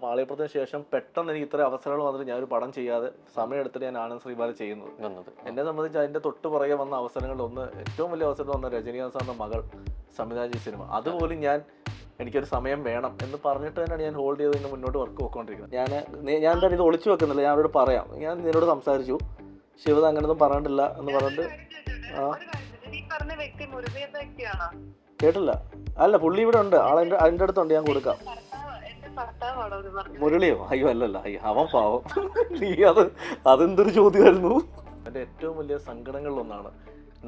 മാളികപ്പുറത്തിന് ശേഷം പെട്ടെന്ന് എനിക്ക് ഇത്ര അവസരങ്ങൾ വന്നിട്ട് ഞാനൊരു പടം ചെയ്യാതെ സമയമെടുത്തിട്ട് ഞാൻ ആനന്ദ് ശ്രീബാല ചെയ്യുന്നത്. എന്നെ സംബന്ധിച്ച് അതിന്റെ തൊട്ട് പുറകെ വന്ന അവസരങ്ങളിൽ ഒന്ന്, ഏറ്റവും വലിയ അവസരം വന്ന രജനീകാന്ത് സാറിന്റെ മകൾ സംവിധാനം ചെയ്ത സിനിമ. അതുപോലും എനിക്കൊരു സമയം വേണം എന്ന് പറഞ്ഞിട്ട് തന്നെയാണ് ഞാൻ ഹോൾഡ് ചെയ്ത് ഇന്ന് മുന്നോട്ട് വർക്ക് പോയിക്കൊണ്ടിരിക്കുന്നത്. ഞാൻ എന്തായാലും ഇത് ഒളിച്ചു വെക്കുന്നില്ല, ഞാൻ അവരോട് പറയാം. ഞാൻ നിന്നോട് സംസാരിച്ചു, ശിവത അങ്ങനൊന്നും പറഞ്ഞിട്ടില്ല എന്ന് പറഞ്ഞിട്ട്. കേട്ടില്ല. അല്ല, പുള്ളി ഇവിടെ ഉണ്ട്, അതിൻ്റെ അടുത്തുണ്ട്, ഞാൻ കൊടുക്കാം. മുരളിയോ? അയ്യോ അല്ലല്ല, അയ്യോ അവൻ പാവം. നീ അതെന്തൊരു ചോദ്യമായിരുന്നു. എൻ്റെ ഏറ്റവും വലിയ സങ്കടങ്ങളിലൊന്നാണ്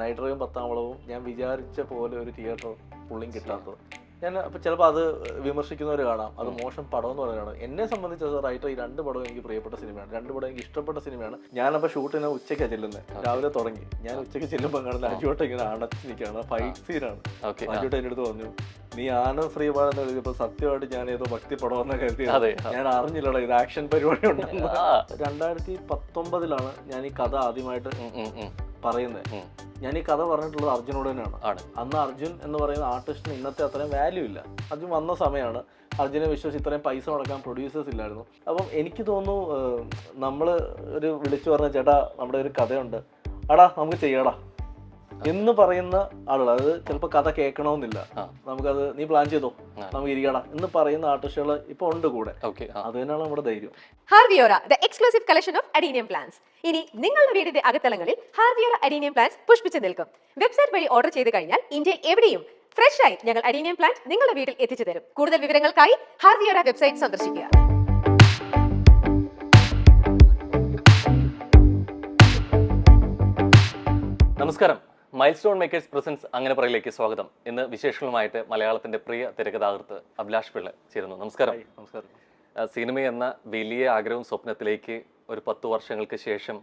നൈറ്റ് ഡ്രൈവും പത്താംവളവും ഞാൻ വിചാരിച്ച പോലെ ഒരു തിയേറ്റർ പുള്ളിയും കിട്ടാത്തത്. ഞാൻ അപ്പോൾ ചിലപ്പോൾ അത് വിമർശിക്കുന്നവർ കാണാം, അത് മോശം പടം എന്ന് പറയുന്നതാണ്. എന്നെ സംബന്ധിച്ച് റൈറ്റർ ഈ 2 പടവും എനിക്ക് പ്രിയപ്പെട്ട സിനിമയാണ്, 2 പടം എനിക്ക് ഇഷ്ടപ്പെട്ട സിനിമയാണ്. ഞാനപ്പോൾ ഷൂട്ടിന് ഉച്ചയ്ക്കാണ് ചെല്ലുന്നത്, രാവിലെ തുടങ്ങി. ഞാൻ ഉച്ചയ്ക്ക് ചെല്ലുമ്പോൾ കാണുന്ന അജുവട്ട ഇങ്ങനെ അടച്ചിരിക്കുകയാണ്, ഫൈറ്റ് സീനാണ്. അജുവട്ട എൻ്റെ അടുത്ത് പറഞ്ഞു, നീ ആനന്ദ് ശ്രീബാല എന്ന് എഴുതിയപ്പോൾ സത്യമായിട്ട് ഞാൻ ഏതോ ഭക്തി പടമെന്ന് കരുതിയത്, ഞാൻ അറിഞ്ഞില്ലടാ ഇത് ആക്ഷൻ പരിപാടി ഉണ്ടെന്ന്. 2019 ഞാൻ ഈ കഥ ആദ്യമായിട്ട് പറയുന്നത്. ഞാൻ ഈ കഥ പറഞ്ഞിട്ടുള്ളത് അർജുനോട് തന്നെയാണ്. അന്ന് അർജുൻ എന്ന് പറയുന്ന ആർട്ടിസ്റ്റിന് ഇന്നത്തെ അത്രയും വാല്യൂ ഇല്ല. അർജുൻ വന്ന സമയമാണ്, അർജുനെ വിശ്വസിച്ച് ഇത്രയും പൈസ മുടക്കാൻ പ്രൊഡ്യൂസേഴ്സ് ഇല്ലായിരുന്നു. അപ്പം എനിക്ക് തോന്നുന്നു നമ്മൾ ഒരു വിളിച്ചു പറഞ്ഞ ചേട്ടാ നമ്മുടെ ഒരു കഥയുണ്ട്, അടാ നമുക്ക് ചെയ്യടാ എന്ന് പറയുന്ന ആളുകൾ, അതായത് ചിലപ്പോൾ കഥ കേൾക്കണമെന്നില്ല, നമുക്കത് നീ പ്ലാൻ ചെയ്തോ നമുക്ക് ഇരിക്കടാ എന്ന് പറയുന്ന ആർട്ടിസ്റ്റുകൾ ഇപ്പൊ ഉണ്ട് കൂടെ. അത് തന്നെയാണ് നമ്മുടെ ധൈര്യം. ഹാർവിയോറ, the exclusive collection of adenium plants. ഇനി നിങ്ങളുടെ വീടിന്റെ അകത്തളങ്ങളിൽ ഹാർവിയോറ അഡീനിയം പ്ലാന്റ്സ് പുഷ്പിച്ചു നിൽക്കും. വെബ്സൈറ്റ് വഴി ഓർഡർ ചെയ്ത് കഴിഞ്ഞാൽ ഇന്ത്യയിൽ എവിടെയും ഫ്രഷ് ആയി ഞങ്ങൾ അഡീനിയം പ്ലാന്റ് നിങ്ങളുടെ വീട്ടിൽ എത്തിച്ചു തരും. കൂടുതൽ വിവരങ്ങൾക്കായി ഹാർവിയോറ വെബ്സൈറ്റ് സന്ദർശിക്കുക. നമസ്കാരം, മൈൽ സ്റ്റോൺ മേക്കേഴ്സ് പ്രസൻസ് അങ്ങനെ പറയിലേക്ക് സ്വാഗതം. ഇന്ന് വിശേഷങ്ങളുമായിട്ട് മലയാളത്തിന്റെ പ്രിയ തിരക്കഥാകൃത്ത് അഭിലാഷ് പിള്ള ചേരുന്നു. നമസ്കാരം. നമസ്കാരം. സിനിമ എന്ന വലിയ ആഗ്രഹവും സ്വപ്നത്തിലേക്ക് ഒരു 10 വർഷങ്ങൾക്ക് ശേഷം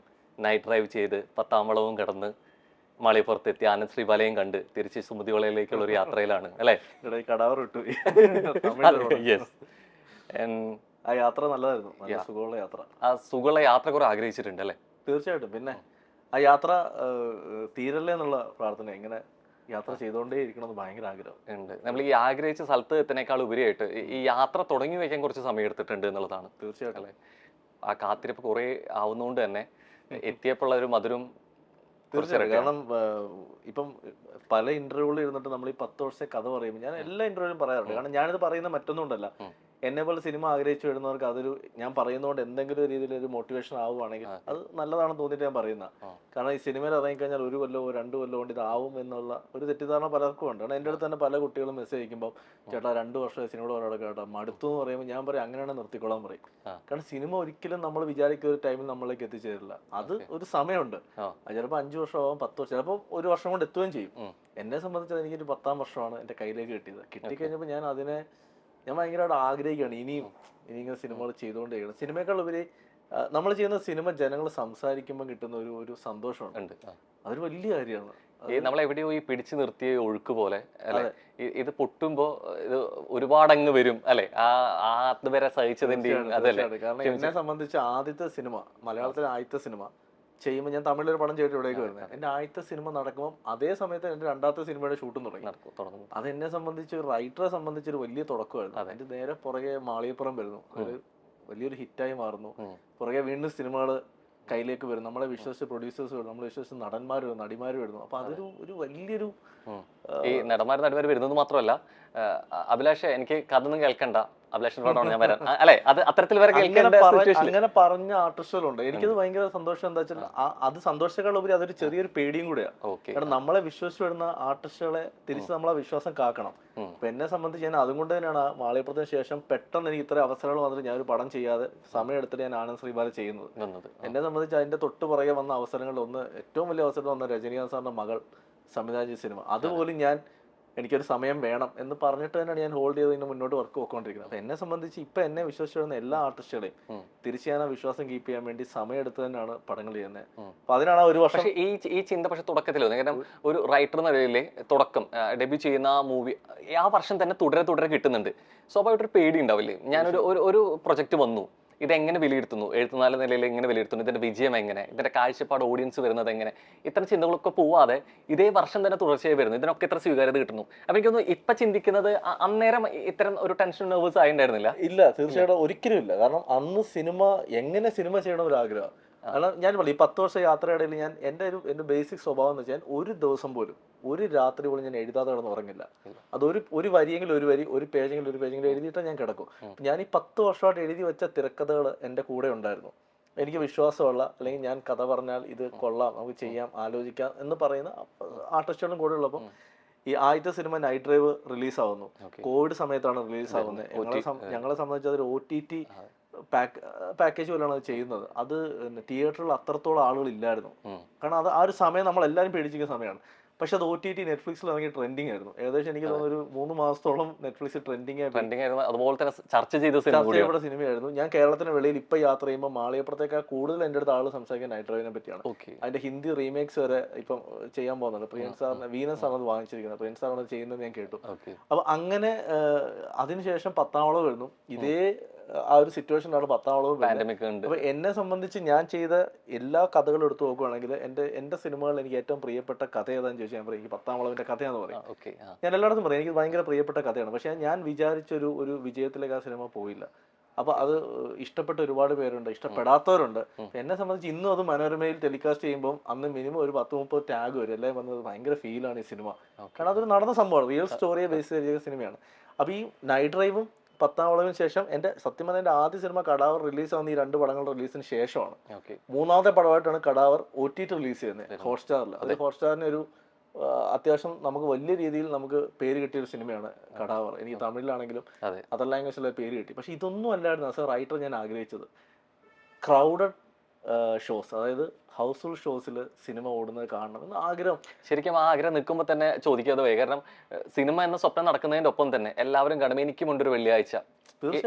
നൈറ്റ് ഡ്രൈവ് ചെയ്ത് പത്താംവളവും കടന്ന് മാളികപ്പുറത്തെത്തി ആനന്ദ് ശ്രീബാലയും കണ്ട് തിരിച്ച് സുമതിവളയിലേക്കുള്ള ഒരു യാത്രയിലാണ് അല്ലേ? ആ യാത്ര നല്ലതായിരുന്നു, സുഖമുള്ള യാത്ര. ആ സുഖമുള്ള യാത്ര കുറെ ആഗ്രഹിച്ചിട്ടുണ്ട് അല്ലേ? തീർച്ചയായിട്ടും. പിന്നെ ആ യാത്ര തീരല്ലേ എന്നുള്ള പ്രാർത്ഥന, ഇങ്ങനെ യാത്ര ചെയ്തുകൊണ്ടേ ഇരിക്കണമെന്ന് ഭയങ്കര ആഗ്രഹം ഉണ്ട്. നമ്മൾ ഈ ആഗ്രഹിച്ച സ്ഥലത്ത് എത്തുന്നേക്കാൾ ഉപരിയായിട്ട് ഈ യാത്ര തുടങ്ങി വയ്ക്കാൻ കുറച്ച് സമയം എടുത്തിട്ടുണ്ട് എന്നുള്ളതാണ്. തീർച്ചയായിട്ടും അല്ലേ? ആ കാത്തിരിപ്പ് കുറെ ആവുന്നതുകൊണ്ട് തന്നെ എത്തിയപ്പോഴുള്ള ഒരു മധുരം. തീർച്ചയായിട്ടും. കാരണം ഇപ്പം പല ഇന്റർവ്യൂകളിൽ ഇരുന്നിട്ട് നമ്മൾ ഈ 10 വർഷത്തെ കഥ പറയുമ്പോൾ ഞാൻ എല്ലാ ഇന്റർവ്യൂവിലും പറയാറുണ്ട്. കാരണം ഞാനിത് പറയുന്ന മറ്റൊന്നുകൊണ്ടല്ല, എന്നെ പോലെ സിനിമ ആഗ്രഹിച്ചു വരുന്നവർക്ക് അതൊരു ഞാൻ പറയുന്നതുകൊണ്ട് എന്തെങ്കിലും ഒരു രീതിയിൽ ഒരു മോട്ടിവേഷൻ ആവുകയാണെങ്കിൽ അത് നല്ലതാണെന്ന് തോന്നിയിട്ട് ഞാൻ പറയുന്ന. കാരണം ഈ സിനിമയിൽ ഇറങ്ങിക്കഴിഞ്ഞാൽ 1 കൊല്ലമോ 2 കൊല്ലമോ കൊണ്ട് ഇതാവും എന്നുള്ള ഒരു തെറ്റിദ്ധാരണ പലർക്കും ഉണ്ട്. കാരണം എൻ്റെ അടുത്ത് തന്നെ പല കുട്ടികളും മെസ്സേജ് അയക്കുമ്പോൾ ചേട്ടാ 2 വർഷമായി സിനിമ ഒരാളെ കേട്ടോ മടുത്തു എന്ന് പറയുമ്പോൾ ഞാൻ പറയും അങ്ങനെയാണ് നിർത്തിക്കൊള്ളാൻ പറയും. കാരണം സിനിമ ഒരിക്കലും നമ്മൾ വിചാരിക്കുന്ന ഒരു ടൈമിൽ നമ്മളിലേക്ക് എത്തിച്ചേരില്ല. അത് ഒരു സമയമുണ്ട്. ചിലപ്പോൾ 5 വർഷമാവും, 10 വർഷം, ചിലപ്പോൾ 1 വർഷം കൊണ്ട് എത്തുകയും ചെയ്യും. എന്നെ സംബന്ധിച്ച് എനിക്കൊരു 10ാം വർഷമാണ് എൻ്റെ കയ്യിലേക്ക് കിട്ടിയത്. കിട്ടിക്കഴിഞ്ഞപ്പോൾ ഞാൻ ഭയങ്കരമായിട്ട് ആഗ്രഹിക്കുകയാണ് ഇനിയിങ്ങനെ സിനിമകൾ ചെയ്തുകൊണ്ടേയിരിക്കണം. സിനിമയേക്കാൾ ഉപരി നമ്മൾ ചെയ്യുന്ന സിനിമ ജനങ്ങൾ സംസാരിക്കുമ്പോൾ കിട്ടുന്ന ഒരു സന്തോഷമുണ്ട്. അതൊരു വലിയ കാര്യമാണ്. നമ്മളെവിടെയോ ഈ പിടിച്ചു നിർത്തിയ ഒഴുക്ക് പോലെ അല്ലെ, ഇത് പൊട്ടുമ്പോ ഇത് ഒരുപാടങ്ങ് വരും അല്ലെ, അതുവരെ സഹിച്ചതിന്റെയും അതല്ലേ. കാരണം എന്നെ സംബന്ധിച്ച് ആദ്യത്തെ സിനിമ, മലയാളത്തിലെ ആദ്യത്തെ സിനിമ ചെയ്യുമ്പോൾ, ഞാൻ തമിഴിലൊരു പടം ചെയ്തിട്ട് ഇവിടേക്ക് വരുന്നത്, എൻ്റെ ആദ്യത്തെ സിനിമ നടക്കുമ്പോൾ അതേ സമയത്ത് എൻ്റെ 2ാമത്തെ സിനിമയുടെ ഷൂട്ടും തുടങ്ങി. അതെന്നെ സംബന്ധിച്ച് ഒരു റൈറ്ററെ സംബന്ധിച്ചൊരു വലിയ തുടക്കമായിരുന്നു. അതിന്റെ നേരെ പുറകെ മാളികപ്പുറം വരുന്നു, ഒരു വലിയൊരു ഹിറ്റായി മാറുന്നു. പുറകെ വീണ്ടും സിനിമകൾ കയ്യിലേക്ക് വരും, നമ്മളെ വിശ്വസിച്ച് പ്രൊഡ്യൂസേഴ്സ് വരുന്നു, നമ്മളെ വിശ്വസിച്ച് നടന്മാർ വരുന്നു, നടിമാർ വരുന്നു. അപ്പൊ അതൊരു വലിയൊരു ഈ നടന്മാർ വരുന്നത് മാത്രമല്ല, അഭിലാഷ് എനിക്ക് കഥ ഒന്നും കേൾക്കണ്ട, അഭിലാഷിനോടാണ് ഞാൻ വരാൻ അല്ലെ, അത് അത്തരത്തിൽ വരെ അങ്ങനെ പറഞ്ഞ ആർട്ടിസ്റ്റുകളുണ്ട്. എനിക്കത് ഭയങ്കര സന്തോഷം. എന്താ വെച്ചാൽ അത് സന്തോഷത്തേക്കാൾ ഉപരി അതൊരു ചെറിയൊരു പേടിയും കൂടെയാണ്. കാരണം നമ്മളെ വിശ്വസിച്ച് വരുന്ന ആർട്ടിസ്റ്റുകളെ തിരിച്ച് നമ്മളെ വിശ്വാസം കാക്കണം. അപ്പൊ എന്നെ സംബന്ധിച്ച് ഞാൻ അതുകൊണ്ട് തന്നെയാണ് മാളികപ്പുറത്തിന് ശേഷം പെട്ടെന്ന് എനിക്ക് ഇത്ര അവസരങ്ങൾ വന്നിട്ട് ഞാനൊരു പടം ചെയ്യാതെ സമയം എടുത്തിട്ട് ഞാൻ ആനന്ദ് ശ്രീബാല ചെയ്യുന്നത്. എന്നെ സംബന്ധിച്ച് അതിന്റെ തൊട്ട് പുറകെ വന്ന അവസരങ്ങളിൽ ഒന്ന്, ഏറ്റവും വലിയ അവസരം വന്ന രജനീകാന്ത് സാറിന്റെ മകൾ സംവിധാനം ചെയ്ത സിനിമ. അതുപോലും എനിക്കൊരു സമയം വേണം എന്ന് പറഞ്ഞിട്ട് തന്നെയാണ് ഞാൻ ഹോൾഡ് ചെയ്ത് ഇന്ന് മുന്നോട്ട് വർക്ക് പോയിക്കൊണ്ടിരിക്കുന്നത്. അപ്പൊ എന്നെ സംബന്ധിച്ച് ഇപ്പൊ എന്നെ വിശ്വസിച്ച് വരുന്ന എല്ലാ ആർട്ടിസ്റ്റുകളെയും തിരിച്ച് ഞാൻ ആ വിശ്വാസം കീപ്പ് ചെയ്യാൻ വേണ്ടി സമയം എടുത്ത് തന്നെയാണ് പടങ്ങൾ ചെയ്യുന്നത്. അപ്പൊ അതിനാണ് ഒരു വർഷം ഈ ചിന്ത. പക്ഷെ തുടക്കത്തിൽ കാരണം ഒരു റൈറ്റർ എന്ന നിലയിൽ തുടക്കം ഡെബ്യൂ ചെയ്യുന്ന ആ മൂവി ആ വർഷം തന്നെ തുടരെ കിട്ടുന്നുണ്ട്. സ്വാഭാവികമായിട്ടൊരു പേടി ഉണ്ടാവില്ലേ? ഞാനൊരു പ്രൊജക്ട് വന്നു, ഇതെങ്ങനെ വിലയിരുത്തുന്നു, എഴുത്തുനാല നിലയിൽ എങ്ങനെ വിലയിരുത്തുന്നു, ഇതിന്റെ വിജയം എങ്ങനെ, ഇതിന്റെ കാഴ്ചപ്പാട് ഓഡിയൻസ് വരുന്നത് എങ്ങനെ, ഇത്തരം ചിന്തകളൊക്കെ പോവാതെ ഇതേ വർഷം തന്നെ തുടർച്ചയായി വരുന്നു, ഇതിനൊക്കെ ഇത്ര സ്വീകാര്യത കിട്ടുന്നു. അപ്പൊ എനിക്കൊന്ന് ഇപ്പൊ ചിന്തിക്കുന്നത് അന്നേരം ഇത്തരം ഒരു ടെൻഷൻ നെർവസ് ആയിട്ടുണ്ടായിരുന്നില്ല? ഇല്ല, തീർച്ചയായിട്ടും ഒരിക്കലും ഇല്ല. കാരണം അന്ന് എങ്ങനെ സിനിമ ചെയ്യണം ഒരു ആഗ്രഹം. കാരണം ഞാൻ പറഞ്ഞു, ഈ 10 വർഷം യാത്രയിടയിൽ ഞാൻ എൻ്റെ ബേസിക് സ്വഭാവം എന്ന് വെച്ചാൽ ഒരു ദിവസം പോലും ഒരു രാത്രി പോലും ഞാൻ എഴുതാതെ കിടന്ന് ഉറങ്ങില്ല. ഒരു വരിയെങ്കിലും ഒരു വരി, ഒരു പേജെങ്കിലും എഴുതിയിട്ട് ഞാൻ കിടക്കും. ഞാൻ ഈ 10 വർഷമായിട്ട് എഴുതി വെച്ച തിരക്കഥകൾ എൻ്റെ കൂടെ ഉണ്ടായിരുന്നു. എനിക്ക് വിശ്വാസമുള്ള, അല്ലെങ്കിൽ ഞാൻ കഥ പറഞ്ഞാൽ ഇത് കൊള്ളാം, നമുക്ക് ചെയ്യാം, ആലോചിക്കാം എന്ന് പറയുന്ന ആർട്ടിസ്റ്റുകളും കൂടെ ഉള്ളപ്പം ഈ ആദ്യത്തെ സിനിമ നൈറ്റ് ഡ്രൈവ് റിലീസാവുന്നു. കോവിഡ് സമയത്താണ് റിലീസാവുന്നത്. ഞങ്ങളെ സംബന്ധിച്ച് അതൊരു OTT പാക്കേജ് പോലെയാണ് അത് ചെയ്യുന്നത്. അത് തിയേറ്ററിൽ അത്രത്തോളം ആളുകൾ ഇല്ലായിരുന്നു. കാരണം അത് ആ ഒരു സമയം നമ്മൾ എല്ലാവരും പേടിച്ചിരിക്കുന്ന സമയമാണ്. പക്ഷെ അത് OTT നെറ്റ്ഫ്ലിക്സിൽ ഇറങ്ങി ട്രെൻഡിങ് ആയിരുന്നു. ഏകദേശം എനിക്ക് തോന്നുന്നു ഒരു 3 മാസത്തോളം നെറ്റ്ഫ്ലിക്സിൽ ട്രെൻഡിങ് ആയിരുന്നു. അതുപോലെ തന്നെ ചർച്ച ചെയ്യപ്പെട്ട സിനിമയായിരുന്നു. ഞാൻ കേരളത്തിന് വെളിയിൽ ഇപ്പൊ യാത്ര ചെയ്യുമ്പോൾ മാളികപ്പുറത്തേക്കാൾ കൂടുതൽ എൻ്റെ അടുത്ത് ആള് സംസാരിക്കാൻ നൈറ്റ് ഡ്രൈവിനെ പറ്റിയാണ്. അതിന്റെ ഹിന്ദി റീമേക്സ് വരെ ഇപ്പം ചെയ്യാൻ പോകുന്നുണ്ട്. പ്രിയൻസ് സാറിന്, വീനസ് ആണ് അത് വാങ്ങിച്ചിരിക്കുന്നത്. പ്രിയൻസ് സാറാണ് അത് ചെയ്യുന്നത് ഞാൻ കേട്ടു. അപ്പൊ അങ്ങനെ അതിനുശേഷം 10ാം വളവ് വരുന്നു. ഇതേ ആ ഒരു സിറ്റുവേഷനിലാണ് 10ാം വളവ്. അപ്പൊ എന്നെ സംബന്ധിച്ച് ഞാൻ ചെയ്ത എല്ലാ കഥകളും എടുത്തു നോക്കുകയാണെങ്കിൽ എന്റെ സിനിമകളിൽ എനിക്ക് ഏറ്റവും പ്രിയപ്പെട്ട കഥ ഏതാന്ന് ചോദിച്ചാൽ ഞാൻ പറയും എനിക്ക് 10ാം വളവിന്റെ കഥയാന്ന് പറയും. ഞാൻ എല്ലായിടത്തും പറയും എനിക്ക് ഭയങ്കര പ്രിയപ്പെട്ട കഥയാണ്. പക്ഷെ ഞാൻ വിചാരിച്ചൊരു വിജയത്തിലേക്ക് ആ സിനിമ പോയില്ല. അപ്പൊ അത് ഇഷ്ടപ്പെട്ട ഒരുപാട് പേരുണ്ട്, ഇഷ്ടപ്പെടാത്തവരുണ്ട്. എന്നെ സംബന്ധിച്ച് ഇന്നും അത് മനോരമയിൽ ടെലികാസ്റ്റ് ചെയ്യുമ്പോൾ അന്ന് മിനിമം ഒരു 10-30 ടാഗ് വരും. എല്ലാം വന്നത് ഭയങ്കര ഫീലാണ് ഈ സിനിമ. കാരണം അതൊരു നടന്ന സംഭവമാണ്, റിയൽ സ്റ്റോറിയെ ബേസ് ചെയ്ത സിനിമയാണ്. അപ്പൊ ഈ നൈറ്റ് ഡ്രൈവും 10ാം വളവിന് ശേഷം സത്യം പറഞ്ഞാൽ എൻ്റെ ആദ്യ സിനിമ കടാവർ റിലീസ് ആവുന്ന ഈ 2 പടങ്ങളുടെ റിലീസിന് ശേഷമാണ്. 3ാമത്തെ പടമായിട്ടാണ് കടാവർ OTT റിലീസ് ചെയ്യുന്നത്, ഹോട്ട്സ്റ്റാറിൽ. അത് ഹോട്ട്സ്റ്റാറിന് ഒരു അത്യാവശ്യം നമുക്ക് വലിയ രീതിയിൽ നമുക്ക് പേര് കിട്ടിയ ഒരു സിനിമയാണ് കടാവർ. എനിക്ക് തമിഴിലാണെങ്കിലും അതർ ലാംഗ്വേജിലെ പേര് കിട്ടി. പക്ഷെ ഇതൊന്നും അല്ലായിരുന്നു ആസ് എ റൈറ്റർ ഞാൻ ആഗ്രഹിച്ചത്. ക്രൗഡഡ് ഷോസ്, അതായത് ഹൗസ്ഫുൾ ഷോസിൽ സിനിമ ഓടുന്നത് കാണണം എന്ന് ആഗ്രഹം. ശരിക്കും ആ ആഗ്രഹം നിൽക്കുമ്പോൾ തന്നെ ചോദിക്കാതെ പോയി. കാരണം സിനിമ എന്ന സ്വപ്നം നടക്കുന്നതിന്റെ ഒപ്പം തന്നെ എല്ലാവരും കാണും എനിക്കുമുണ്ടൊരു വെള്ളിയാഴ്ച,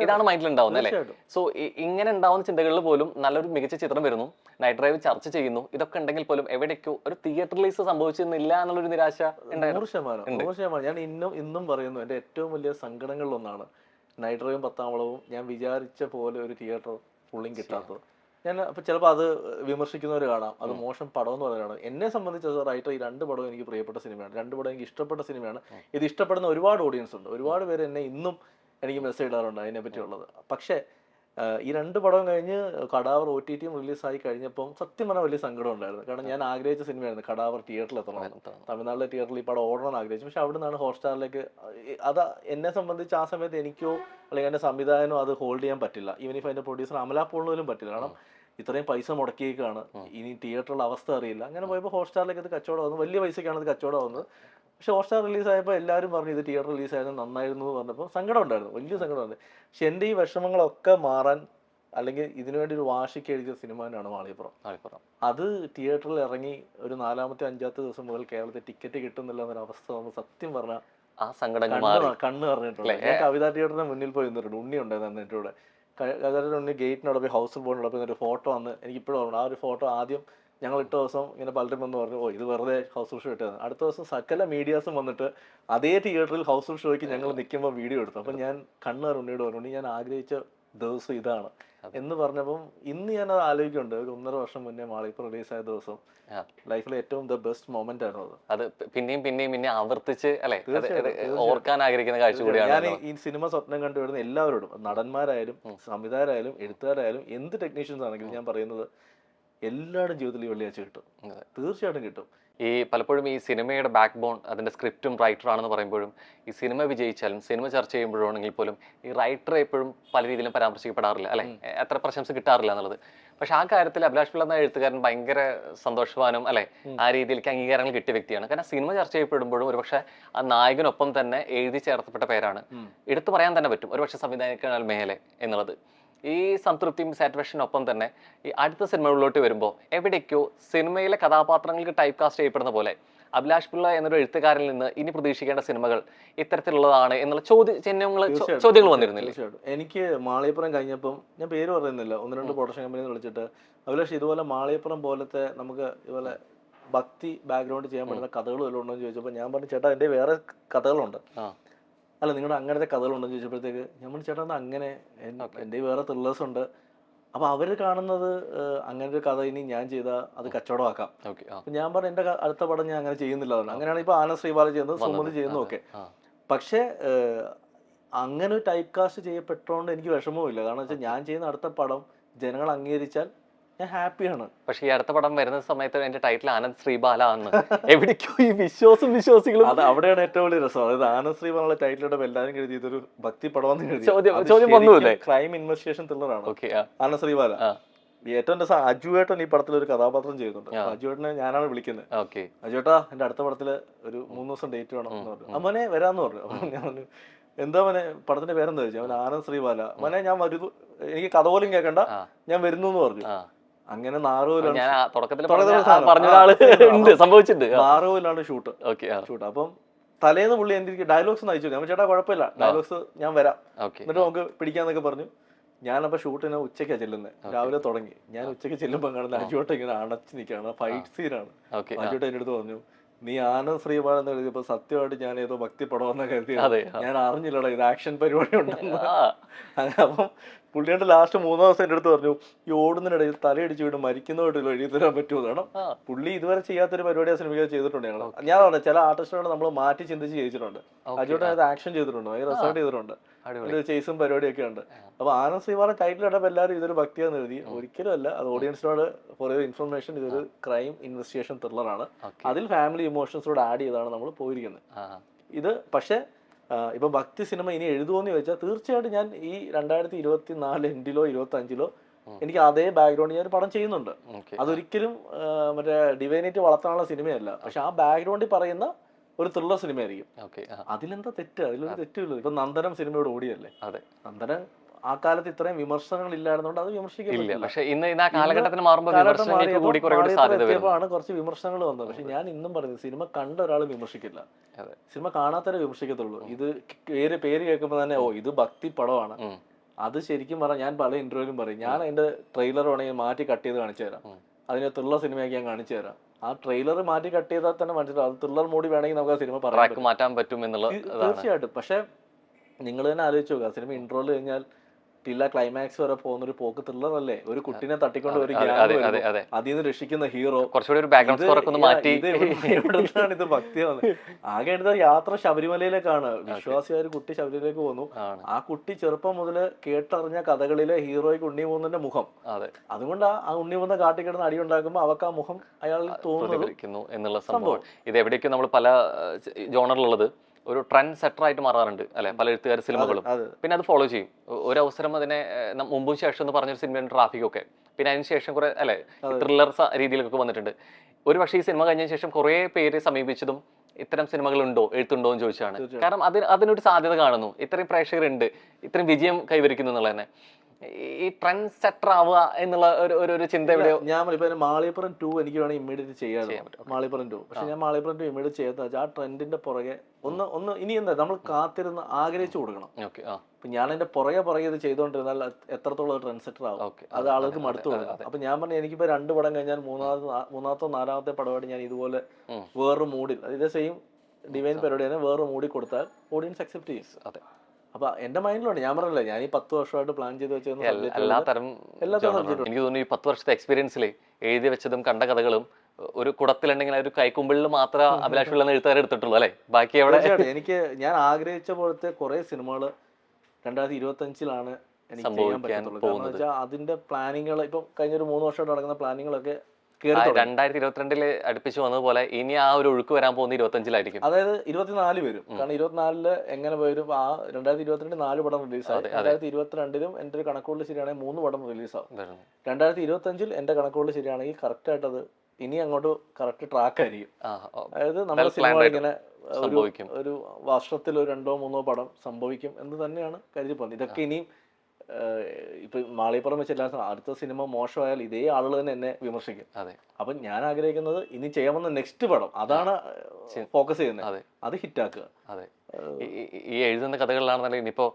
ഇതാണ് മൈൻഡിൽ ഉണ്ടാവുന്നത് അല്ലേ? സോ ഇങ്ങനെ ഉണ്ടാവുന്ന ചിന്തകളിൽ പോലും നല്ലൊരു മികച്ച ചിത്രം വരുന്നു, നൈറ്റ് ഡ്രൈവ് ചർച്ച ചെയ്യുന്നു. ഇതൊക്കെ ഉണ്ടെങ്കിൽ പോലും എവിടേക്കോ ഒരു തിയേറ്റർ റിലീസ് സംഭവിച്ചിരുന്നില്ല എന്നുള്ളൊരു നിരാശ 100%. ഞാൻ ഇന്നും പറയുന്നു, എൻ്റെ ഏറ്റവും വലിയ സങ്കടങ്ങളിലൊന്നാണ് നൈറ്റ് ഡ്രൈവും 10ാം വളവും ഞാൻ വിചാരിച്ച പോലെ ഒരു തിയേറ്റർ ഫുള്ളിങ് കിട്ടാത്തത്. ഞാൻ അപ്പൊ ചിലപ്പോൾ അത് വിമർശിക്കുന്നവർ കാണാം, അത് മോശം പടം എന്ന് പറയുന്നതാണ്. എന്നെ സംബന്ധിച്ച് റൈറ്റർ ഈ 2 പടവും എനിക്ക് പ്രിയപ്പെട്ട സിനിമയാണ്, 2 പടം എനിക്ക് ഇഷ്ടപ്പെട്ട സിനിമയാണ്. ഇത് ഇഷ്ടപ്പെടുന്ന ഒരുപാട് ഓഡിയൻസ് ഉണ്ട്, ഒരുപാട് പേര് എന്നെ ഇന്നും എനിക്ക് മെസ്സേജ് ഇടാറുണ്ട് അതിനെ പറ്റിയുള്ളത്. പക്ഷേ ഈ 2 പടവും കഴിഞ്ഞ് കടാവർ OTTയും റിലീസായി കഴിഞ്ഞപ്പം സത്യം പറഞ്ഞാൽ വലിയ സങ്കടം ഉണ്ടായിരുന്നു. കാരണം ഞാൻ ആഗ്രഹിച്ച സിനിമയായിരുന്നു കടാവർ തിയേറ്ററിൽ എത്തണം, തമിഴ്നാട്ടിലെ തിയേറ്ററിൽ ഈ പടം ഓടണമെന്ന് ആഗ്രഹിച്ചു. പക്ഷെ അവിടെ നിന്നാണ് ഹോട്ട്സ്റ്റാറിലേക്ക്. അത് എന്നെ സംബന്ധിച്ച് ആ സമയത്ത് എനിക്കോ അല്ലെങ്കിൽ എൻ്റെ സംവിധായകനോ അത് ഹോൾഡ് ചെയ്യാൻ പറ്റില്ല. ഈവൻ ഇഫ് അതിൻ്റെ പ്രൊഡ്യൂസർ അമല പോളിനും പറ്റില്ല. കാരണം ഇത്രയും പൈസ മുടക്കിയേക്കാണ്, ഇനി തിയേറ്ററിലുള്ള അവസ്ഥ അറിയില്ല. അങ്ങനെ പോയപ്പോൾ ഹോട്ട്സ്റ്റാറിലേക്ക് അത് കച്ചവടം ആവുന്നു, വലിയ പൈസക്കാണ് അത് കച്ചവടം ആവുന്നത്. പക്ഷെ ഹോട്ട്സ്റ്റാർ റിലീസായപ്പോൾ എല്ലാവരും പറഞ്ഞു ഇത് തിയേറ്റർ റിലീസായിരുന്നു, നന്നായിരുന്നു എന്ന് പറഞ്ഞപ്പോൾ സങ്കടം ഉണ്ടായിരുന്നു, വലിയ സങ്കടം ഉണ്ട്. പക്ഷെ എൻ്റെ ഈ വിഷമങ്ങളൊക്കെ മാറാൻ അല്ലെങ്കിൽ ഇതിനുവേണ്ടി ഒരു വാശിക്ക് എഴുതിയ സിനിമ തന്നെയാണ് മാളികപ്പുറം. അത് തിയേറ്ററിൽ ഇറങ്ങി ഒരു 4ാമത്തെ 5ാമത്തെ ദിവസം മുതൽ കേരളത്തിൽ ടിക്കറ്റ് കിട്ടുന്നില്ല എന്നൊരവസ്ഥ നമ്മൾ സത്യം പറഞ്ഞാൽ ആ സങ്കടം കണ്ണ് പറഞ്ഞിട്ടുണ്ട്. ഞാൻ കവിതാ തിയേറ്ററിന്റെ മുന്നിൽ പോയി നിന്നിട്ടുണ്ട്, ഉണ്ണി ഉണ്ടായിരുന്നു എൻ്റെ കൂടെ. കവിതാ ഉണ്ണി ഗേറ്റിനോട് പോയി ഹൗസ് ബോർഡിനോട് പോയി ഒരു ഫോട്ടോ വന്ന് എനിക്കിപ്പോഴും ഓർമ്മ. ആ ഒരു ഫോട്ടോ ആദ്യം ഞങ്ങൾ ഇട്ട ദിവസം ഇങ്ങനെ പലരും വന്ന് പറഞ്ഞു ഇത് വെറുതെ ഹൗസ്ഫുൾ ഷോ ഇട്ടതാണ്. അടുത്ത ദിവസം സകല മീഡിയാസും വന്നിട്ട് അതേ തിയേറ്ററിൽ ഹൗസ്ഫുൾ ഷോയ്ക്ക് ഞങ്ങൾ നിൽക്കുമ്പോൾ വീഡിയോ എടുത്തു. അപ്പം ഞാൻ കണ്ണാർ ഉണ്ണിയോട് പറഞ്ഞു ഞാൻ ആഗ്രഹിച്ച ദിവസം ഇതാണ് എന്ന് പറഞ്ഞപ്പം ഇന്ന് ഞാനത് ആലോചിക്കുന്നുണ്ട്. ഒരു 1.5 വർഷം മുന്നേ മാളികപ്പുറം റിലീസായ ദിവസം ലൈഫിലെ ഏറ്റവും ദ ബെസ്റ്റ് മൊമെന്റ് ആയിരുന്നു അത്. പിന്നെയും ആവർത്തിച്ച് ഓർക്കാൻ ആഗ്രഹിക്കുന്ന കാഴ്ച കൂടിയാണ്. ഞാൻ ഈ സിനിമ സ്വപ്നം കണ്ടുവരുന്ന എല്ലാവരോടും, നടന്മാരായാലും സംവിധായകരായാലും എഴുത്തുകാരായാലും എന്ത് ടെക്നീഷ്യൻസ് ആണെങ്കിലും ഞാൻ പറയുന്നത് എല്ലാവരുടെ ജീവിതത്തിൽ ഈ വെള്ളിയാഴ്ച കിട്ടും, തീർച്ചയായിട്ടും കിട്ടും. ഈ പലപ്പോഴും ഈ സിനിമയുടെ ബാക്ക് ബോൺ അതിൻ്റെ സ്ക്രിപ്റ്റും റൈറ്ററാണെന്ന് പറയുമ്പോഴും ഈ സിനിമ വിജയിച്ചാലും സിനിമ ചർച്ച ചെയ്യുമ്പോഴാണെങ്കിൽ പോലും ഈ റൈറ്റർ എപ്പോഴും പല രീതിയിലും പരാമർശിക്കപ്പെടാറില്ല അല്ലെ, അത്ര പ്രശംസ കിട്ടാറില്ല എന്നുള്ളത്. പക്ഷെ ആ കാര്യത്തിൽ അഭിലാഷ് പിള്ള എന്ന എഴുത്തുകാരൻ ഭയങ്കര സന്തോഷവാനും അല്ലെ ആ രീതിയിലേക്ക് അംഗീകാരങ്ങൾ കിട്ടിയ വ്യക്തിയാണ്. കാരണം സിനിമ ചർച്ച ചെയ്യപ്പെടുമ്പോഴും ഒരുപക്ഷെ ആ നായകനൊപ്പം തന്നെ എഴുതി ചേർത്തപ്പെട്ട പേരാണ്, എടുത്തു പറയാൻ തന്നെ പറ്റും ഒരുപക്ഷെ സംവിധായകനാൽ മേലെ എന്നുള്ളത്. ഈ സംതൃപ്തിയും സാറ്റിസ്ഫാക്ഷനൊപ്പം തന്നെ ഈ അടുത്ത സിനിമകളിലോട്ട് വരുമ്പോൾ എവിടേക്കോ സിനിമയിലെ കഥാപാത്രങ്ങൾക്ക് ടൈപ്പ് കാസ്റ്റ് ചെയ്യപ്പെടുന്ന പോലെ അഭിലാഷ് പിള്ള എന്നൊരു എഴുത്തുകാരിൽ നിന്ന് ഇനി പ്രതീക്ഷിക്കേണ്ട സിനിമകൾ ഇത്തരത്തിലുള്ളതാണ് എന്നുള്ള ചോദ്യങ്ങൾ വന്നിരുന്നില്ല? എനിക്ക് മാളികപ്പുറം കഴിഞ്ഞപ്പം ഞാൻ പേര് പറയുന്നില്ല, 1-2 പ്രൊഡക്ഷൻ കമ്പനിന്ന് വിളിച്ചിട്ട് അഭിലാഷ് ഇതുപോലെ മാളികപ്പുറം പോലത്തെ നമുക്ക് ഇതുപോലെ ഭക്തി ബാക്ക്ഗ്രൗണ്ട് ചെയ്യാൻ പറ്റുന്ന കഥകൾ വല്ലതും ഉണ്ടോ എന്ന് ചോദിച്ചപ്പോൾ ഞാൻ പറഞ്ഞു ചേട്ടാ എൻ്റെ വേറെ കഥകളുണ്ട്. അല്ല നിങ്ങളുടെ അങ്ങനത്തെ കഥകളുണ്ടെന്ന് ചോദിച്ചപ്പോഴത്തേക്ക് ഞാൻ പറഞ്ഞു ചേട്ടാ അങ്ങനെ എൻ്റെ വേറെ ത്രില്ലേഴ്സ് ഉണ്ട്, അപ്പൊ അവര് കാണുന്നത് അങ്ങനെ ഒരു കഥ ഇനി ഞാൻ ചെയ്താൽ അത് കച്ചവടമാക്കാം. ഓക്കെ. അപ്പൊ ഞാൻ പറഞ്ഞു എന്റെ അടുത്ത പടം ഞാൻ അങ്ങനെ ചെയ്യുന്നില്ല. അങ്ങനെയാണ് ഇപ്പൊ ആനന്ദ് ശ്രീബാല ചെയ്യുന്നത്, സുമതി ചെയ്യുന്നതും ഒക്കെ. പക്ഷെ അങ്ങനെ ഒരു ടൈപ്പ് കാസ്റ്റ് ചെയ്യപ്പെട്ടോണ്ട് എനിക്ക് വിഷമവുമില്ല. കാരണം വെച്ചാൽ ഞാൻ ചെയ്യുന്ന അടുത്ത പടം ജനങ്ങൾ അംഗീകരിച്ചാൽ ഞാൻ ഹാപ്പിയാണ്. പക്ഷെ ഈ അടുത്ത പടം വരുന്ന സമയത്ത് എന്റെ ടൈറ്റിൽ ആനന്ദ് ശ്രീബാല ആണ്. എവിടേക്കോ ഈ വിശ്വാസികളും അത് അവിടെയാണ് ഏറ്റവും വലിയ രസം. അതായത് ആനന്ദ് ശ്രീബാല ടൈറ്റിലിടെ എല്ലാവരും കരുതി ഇതൊരു ഭക്തി പടം ചോദ്യം വന്നൂല്ലേ? ക്രൈം ഇൻവെസ്റ്റിഗേഷൻ ത്രില്ലറാണ് ഓക്കെ. ആനന്ദ് ശ്രീബാല. ഏറ്റവും രസം അജുവേട്ടൻ ഈ പടത്തിൽ ഒരു കഥാപാത്രം ചെയ്യുന്നുണ്ട്. അജുവേട്ടനെ ഞാനാണ് വിളിക്കുന്നത്. ഓക്കെ. അജുവേട്ടാ എന്റെ അടുത്ത പടത്തില് ഒരു 3 ദിവസം ഡേറ്റ് വേണം എന്ന് പറഞ്ഞു. അമ്മനെ വരാന്ന് പറഞ്ഞു. അപ്പൊ ഞാൻ പറഞ്ഞു എന്താ മോനെ പടത്തിന്റെ പേരെന്താ ചോദിച്ചു. അവൻ ആനന്ദ് ശ്രീബാല. മോനെ ഞാൻ വരുന്നു, എനിക്ക് കഥ പോലും കേൾക്കണ്ട, ഞാൻ വരുന്നു എന്ന് പറഞ്ഞു. അങ്ങനെ നാറുവിലാണ് ഷൂട്ട്. അപ്പം തലേന്ന് പുള്ളി എനിക്ക് ഡയലോഗ്സ് ഒന്ന് അയച്ചു. ഞാൻ ചേട്ടാ കുഴപ്പമില്ല, ഡയലോഗ്സ് ഞാൻ വരാം, എന്നിട്ട് നമുക്ക് പിടിക്കാന്നൊക്കെ പറഞ്ഞു. ഞാനപ്പോ ഷൂട്ടിന് ഉച്ചയ്ക്കാ ചെല്ലുന്നത്. രാവിലെ തുടങ്ങി. ഞാൻ ഉച്ചയ്ക്ക് ചെല്ലുമ്പോൾ കാണുന്ന അജുവേട്ടൻ ഇങ്ങനെ അടച്ചു നിൽക്കുകയാണ്. ഫൈറ്റ് സീനാണ്. അജുവേട്ടൻ എന്റെ അടുത്ത് പറഞ്ഞു, നീ ആനന്ദ് ശ്രീബാല എന്ന് എഴുതിയപ്പോ സത്യമായിട്ട് ഞാൻ ഏതോ ഭക്തി പടമെന്ന് കരുതി, ഞാൻ അറിഞ്ഞില്ലടാ ഇത് ആക്ഷൻ പരിപാടി ഉണ്ടെന്ന്. അപ്പം പുള്ളിയുടെ ലാസ്റ്റ് 3 ദിവസം എന്റെ അടുത്ത് പറഞ്ഞു, ഈ ഓടുന്നതിനിടയിൽ തലയിടിച്ച് വീട് മരിക്കുന്നതായിട്ടല്ലോ എഴുതി തരാൻ പറ്റുമോ. കാരണം പുള്ളി ഇതുവരെ ചെയ്യാത്തൊരു പരിപാടി ആ സിനിമയിൽ ചെയ്തിട്ടുണ്ട്. ഞാൻ പറഞ്ഞു ചില ആർട്ടിസ്റ്റുകളെ നമ്മൾ മാറ്റി ചിന്തിച്ച് ചെയ്യിച്ചിട്ടുണ്ട്. അജുവേട്ടൻ അത് ആക്ഷൻ ചെയ്തിട്ടുണ്ട്, ഭയങ്കര റിസൾട്ട് ചെയ്തിട്ടുണ്ട്, ചേസും പരിപാടിയൊക്കെ ഉണ്ട്. അപ്പൊ ആനന്ദ് ശ്രീബാല ടൈറ്റിൽ ഇടപ്പോൾ എല്ലാവരും ഇതൊരു ഭക്തിയാന്ന് എഴുതി. ഒരിക്കലും അല്ല. അത് ഓഡിയൻസിനോട് ഫോർ ഇൻഫർമേഷൻ, ഇതൊരു ക്രൈം ഇൻവെസ്റ്റിഗേഷൻ ത്രില്ലറാണ്. അതിൽ ഫാമിലി ഇമോഷൻസോട് ആഡ് ചെയ്താണ് നമ്മൾ പോയിരിക്കുന്നത്. ഇത് പക്ഷെ ഇപ്പൊ ഭക്തി സിനിമ ഇനി എഴുതുമോന്ന് ചോദിച്ചാൽ തീർച്ചയായിട്ടും ഞാൻ ഈ 2024 എൻഡിലോ 25-ലോ എനിക്ക് അതേ ബാക്ക്ഗ്രൗണ്ട് ഞാൻ ഒരു പടം ചെയ്യുന്നുണ്ട്. അതൊരിക്കലും മറ്റേ ഡിവൈനേറ്റ് വളർത്താനുള്ള സിനിമയല്ല. പക്ഷെ ആ ബാക്ക്ഗ്രൗണ്ടിൽ പറയുന്ന ഒരു ത്രില്ലർ സിനിമയായിരിക്കും. അതിലെന്താ തെറ്റ്? അതിലൊരു തെറ്റുള്ളൂ. ഇപ്പൊ നന്ദനം സിനിമയോട് ഓടിയല്ലേ. നന്ദനം ആ കാലത്ത് ഇത്രയും വിമർശനങ്ങൾ ഇല്ലായിരുന്നോണ്ട് അത് വിമർശിക്കില്ല. പക്ഷേ ഇന്ന് ആ കാലഘട്ടത്തിന് മാറുമ്പോൾ കുറച്ച് വിമർശനങ്ങൾ വന്നത്. പക്ഷെ ഞാൻ ഇന്നും പറയുന്നത് സിനിമ കണ്ട ഒരാൾ വിമർശിക്കില്ല, സിനിമ കാണാത്തവരെ വിമർശിക്കത്തുള്ളൂ. ഇത് പേര് കേൾക്കുമ്പോൾ തന്നെ ഓ ഇത് ഭക്തി പടമാണ്. അത് ശരിക്കും പറഞ്ഞാൽ ഞാൻ പല ഇന്റർവ്യൂലും പറയും, ഞാൻ അതിന്റെ ട്രെയിലർ വേണമെങ്കിൽ മാറ്റി കട്ട് ചെയ്ത് കാണിച്ചു തരാം, അതിനെ ത്രില്ലർ സിനിമയാക്കി ഞാൻ കാണിച്ചു തരാം. ആ ട്രെയിലർ മാറ്റി കട്ട് ചെയ്താൽ തന്നെ മനസ്സിലാവും അത് ത്രില്ലർ മൂടി വേണമെങ്കിൽ നമുക്ക് ആ സിനിമ പറയാൻ മാറ്റാൻ പറ്റും എന്നുള്ളത്. തീർച്ചയായിട്ടും. പക്ഷെ നിങ്ങൾ തന്നെ ആലോചിച്ച് നോക്കുക, സിനിമ ഇൻട്രോയിൽ കഴിഞ്ഞാൽ ടില്ല ക്ലൈമാക്സ് വരെ പോകുന്ന ഒരു പോക്ക് ത്രില്ലർ അല്ലേ. ഒരു കുട്ടിനെ തട്ടിക്കൊണ്ട് ഒരു അതിൽ നിന്ന് രക്ഷിക്കുന്ന ഹീറോ. എവിടുന്നാണ് ഇത് ഭക്തിയാവുന്നത്? ആകെ എടുത്ത യാത്ര ശബരിമലയിലേക്കാണ്. വിശ്വാസിയായ ഒരു കുട്ടി ശബരിമലയിലേക്ക് പോകുന്നു. ആ കുട്ടി ചെറുപ്പം മുതല് കേട്ടറിഞ്ഞ കഥകളിലെ ഹീറോയ്ക്ക് ഉണ്ണിമൂന്നന്റെ മുഖം, അതുകൊണ്ട് ആ ഉണ്ണിമൂന്ന കാട്ടിക്കിടന്ന് അടി ഉണ്ടാക്കുമ്പോൾ അവർക്ക് ആ മുഖം അയാളിൽ തോന്നുന്നു എന്നുള്ള സംഭവം. ഇത് എവിടേക്കും നമ്മൾ പല ജോണറിലുള്ളത് ഒരു ട്രെൻഡ് സെറ്റർ ആയിട്ട് മാറാറുണ്ട് അല്ലെ പല എഴുത്തുകാർ സിനിമകളും. പിന്നെ അത് ഫോളോ ചെയ്യും. ഒരു അവസരം അതിനെ മുമ്പും ശേഷം എന്ന് പറഞ്ഞൊരു സിനിമയാണ് ട്രാഫിക് ഒക്കെ. പിന്നെ അതിന് ശേഷം കുറെ അല്ലെ ത്രില്ലർ രീതിയിലൊക്കെ വന്നിട്ടുണ്ട്. ഒരു പക്ഷേ ഈ സിനിമ കഴിഞ്ഞ ശേഷം കുറെ പേര് സമീപിച്ചതും ഇത്തരം സിനിമകളുണ്ടോ എഴുത്തുണ്ടോ എന്ന് ചോദിച്ചാണ്. കാരണം അതിനൊരു സാധ്യത കാണുന്നു. ഇത്രയും പ്രേക്ഷകരുണ്ട്, ഇത്രയും വിജയം കൈവരിക്കുന്നു എന്നുള്ളത് തന്നെ. ഈ ട്രെൻഡ് സെറ്റർ ആവുക എന്നുള്ള ഒരു ചിന്ത എവിടെയോ. ഞാൻ മാളികപ്പുറം 2 എനിക്ക് വേണമെങ്കിൽ ഇമ്മീഡിയറ്റ് ചെയ്യാൻ പറ്റും. മാളികപ്പുറം 2. പക്ഷെ ഞാൻ മാളികപ്പുറം 2 ഇമ്മീഡിയറ്റ് ചെയ്യാത്ത വെച്ചാൽ ആ ട്രെൻഡിന്റെ പുറകെ ഒന്ന് ഇനി എന്താ നമ്മൾ കാത്തിരുന്ന് ആഗ്രഹിച്ചു കൊടുക്കണം. ഇപ്പൊ ഞാൻ എന്റെ പുറകെ ഇത് ചെയ്തുകൊണ്ടിരുന്നാൽ എത്രത്തോളം ട്രെൻഡ് സെറ്റർ ആവും, അത് ആളുകൾക്ക് മടുത്തു കൊടുക്കും. അപ്പൊ ഞാൻ പറഞ്ഞു എനിക്കിപ്പോ 2 പടം കഴിഞ്ഞാൽ മൂന്നാമത്തെ 4ാമത്തെ പടമായിട്ട് ഞാൻ ഇതുപോലെ വേറൊരു മൂഡിൽ ഇതേ സെയിം ഡിവൈൻ പരിപാടി തന്നെ വേറൊരു മൂഡിൽ കൊടുത്താൽ ഓഡിയൻസ് അക്സെപ്റ്റ് ചെയ്യും. അതെ. അപ്പൊ എന്റെ മൈൻഡിലുണ്ട്. ഞാൻ പറഞ്ഞില്ല ഞാൻ ഈ 10 വർഷമായിട്ട് പ്ലാൻ ചെയ്ത് വെച്ചത് എല്ലാത്തരം. എനിക്ക് തോന്നുന്നു ഈ 10 വർഷത്തെ എക്സ്പീരിയൻസിൽ എഴുതി വെച്ചതും കണ്ട കഥകളും ഒരു കുടത്തിലുണ്ടെങ്കിൽ ഒരു കൈക്കുമ്പിളിൽ മാത്രം അഭിലാഷുള്ള എഴുത്തുകാരെ എടുത്തിട്ടുള്ളൂ അല്ലെ. ബാക്കി എവിടെ? എനിക്ക് ഞാൻ ആഗ്രഹിച്ച പോലത്തെ കുറെ സിനിമകൾ 2025-ലാണ് എനിക്ക് ചെയ്യാൻ പറ്റുള്ളൂ. കാരണം വെച്ചാൽ അതിന്റെ പ്ലാനിങ്ങൾ ഇപ്പൊ കഴിഞ്ഞൊരു 3 വർഷമായിട്ട് നടക്കുന്ന പ്ലാനിങ്ങളൊക്കെ 2022 അടുപ്പിച്ച് വന്നതുപോലെ ഇനി ആ ഒരു ഒഴുക്ക് വരാൻ പോകുന്ന 25-ലായിരിക്കും. അതായത് 24 വരും. കാരണം 24 എങ്ങനെ വരും? ആ 2022 4 പടം റിലീസായി. 2022-ലും എന്റെ ഒരു കണക്കുകളിൽ ശരിയാണെങ്കിൽ 3 പടം റിലീസാവും. 2025-ൽ എന്റെ കണക്കുകളിൽ ശരിയാണെങ്കിൽ കറക്റ്റ് ആയിട്ട് അത് ഇനി അങ്ങോട്ട് കറക്റ്റ് ട്രാക്ക് ആയിരിക്കും. അതായത് നമ്മുടെ സിനിമ ഇങ്ങനെ ഒരു വർഷത്തിൽ 2-3 പടം സംഭവിക്കും എന്ന് തന്നെയാണ് കരുതി പോകുന്നത്. ഇതൊക്കെ ഇനിയും ഇപ്പൊ മാളികപ്പുറം വെച്ച് എല്ലാ അടുത്ത സിനിമ മോശമായാൽ ഇതേ ആളുകൾ തന്നെ എന്നെ വിമർശിക്കും. അപ്പൊ ഞാൻ ആഗ്രഹിക്കുന്നത് ഇനി ചെയ്യാവുന്ന നെക്സ്റ്റ് പടം അതാണ് ഫോക്കസ് ചെയ്യുന്നത്, അത് ഹിറ്റാക്കുക. അതെ. ഈ എഴുതുന്ന കഥകളിലാണെന്നുണ്ടെങ്കിൽ ഇനിയിപ്പോ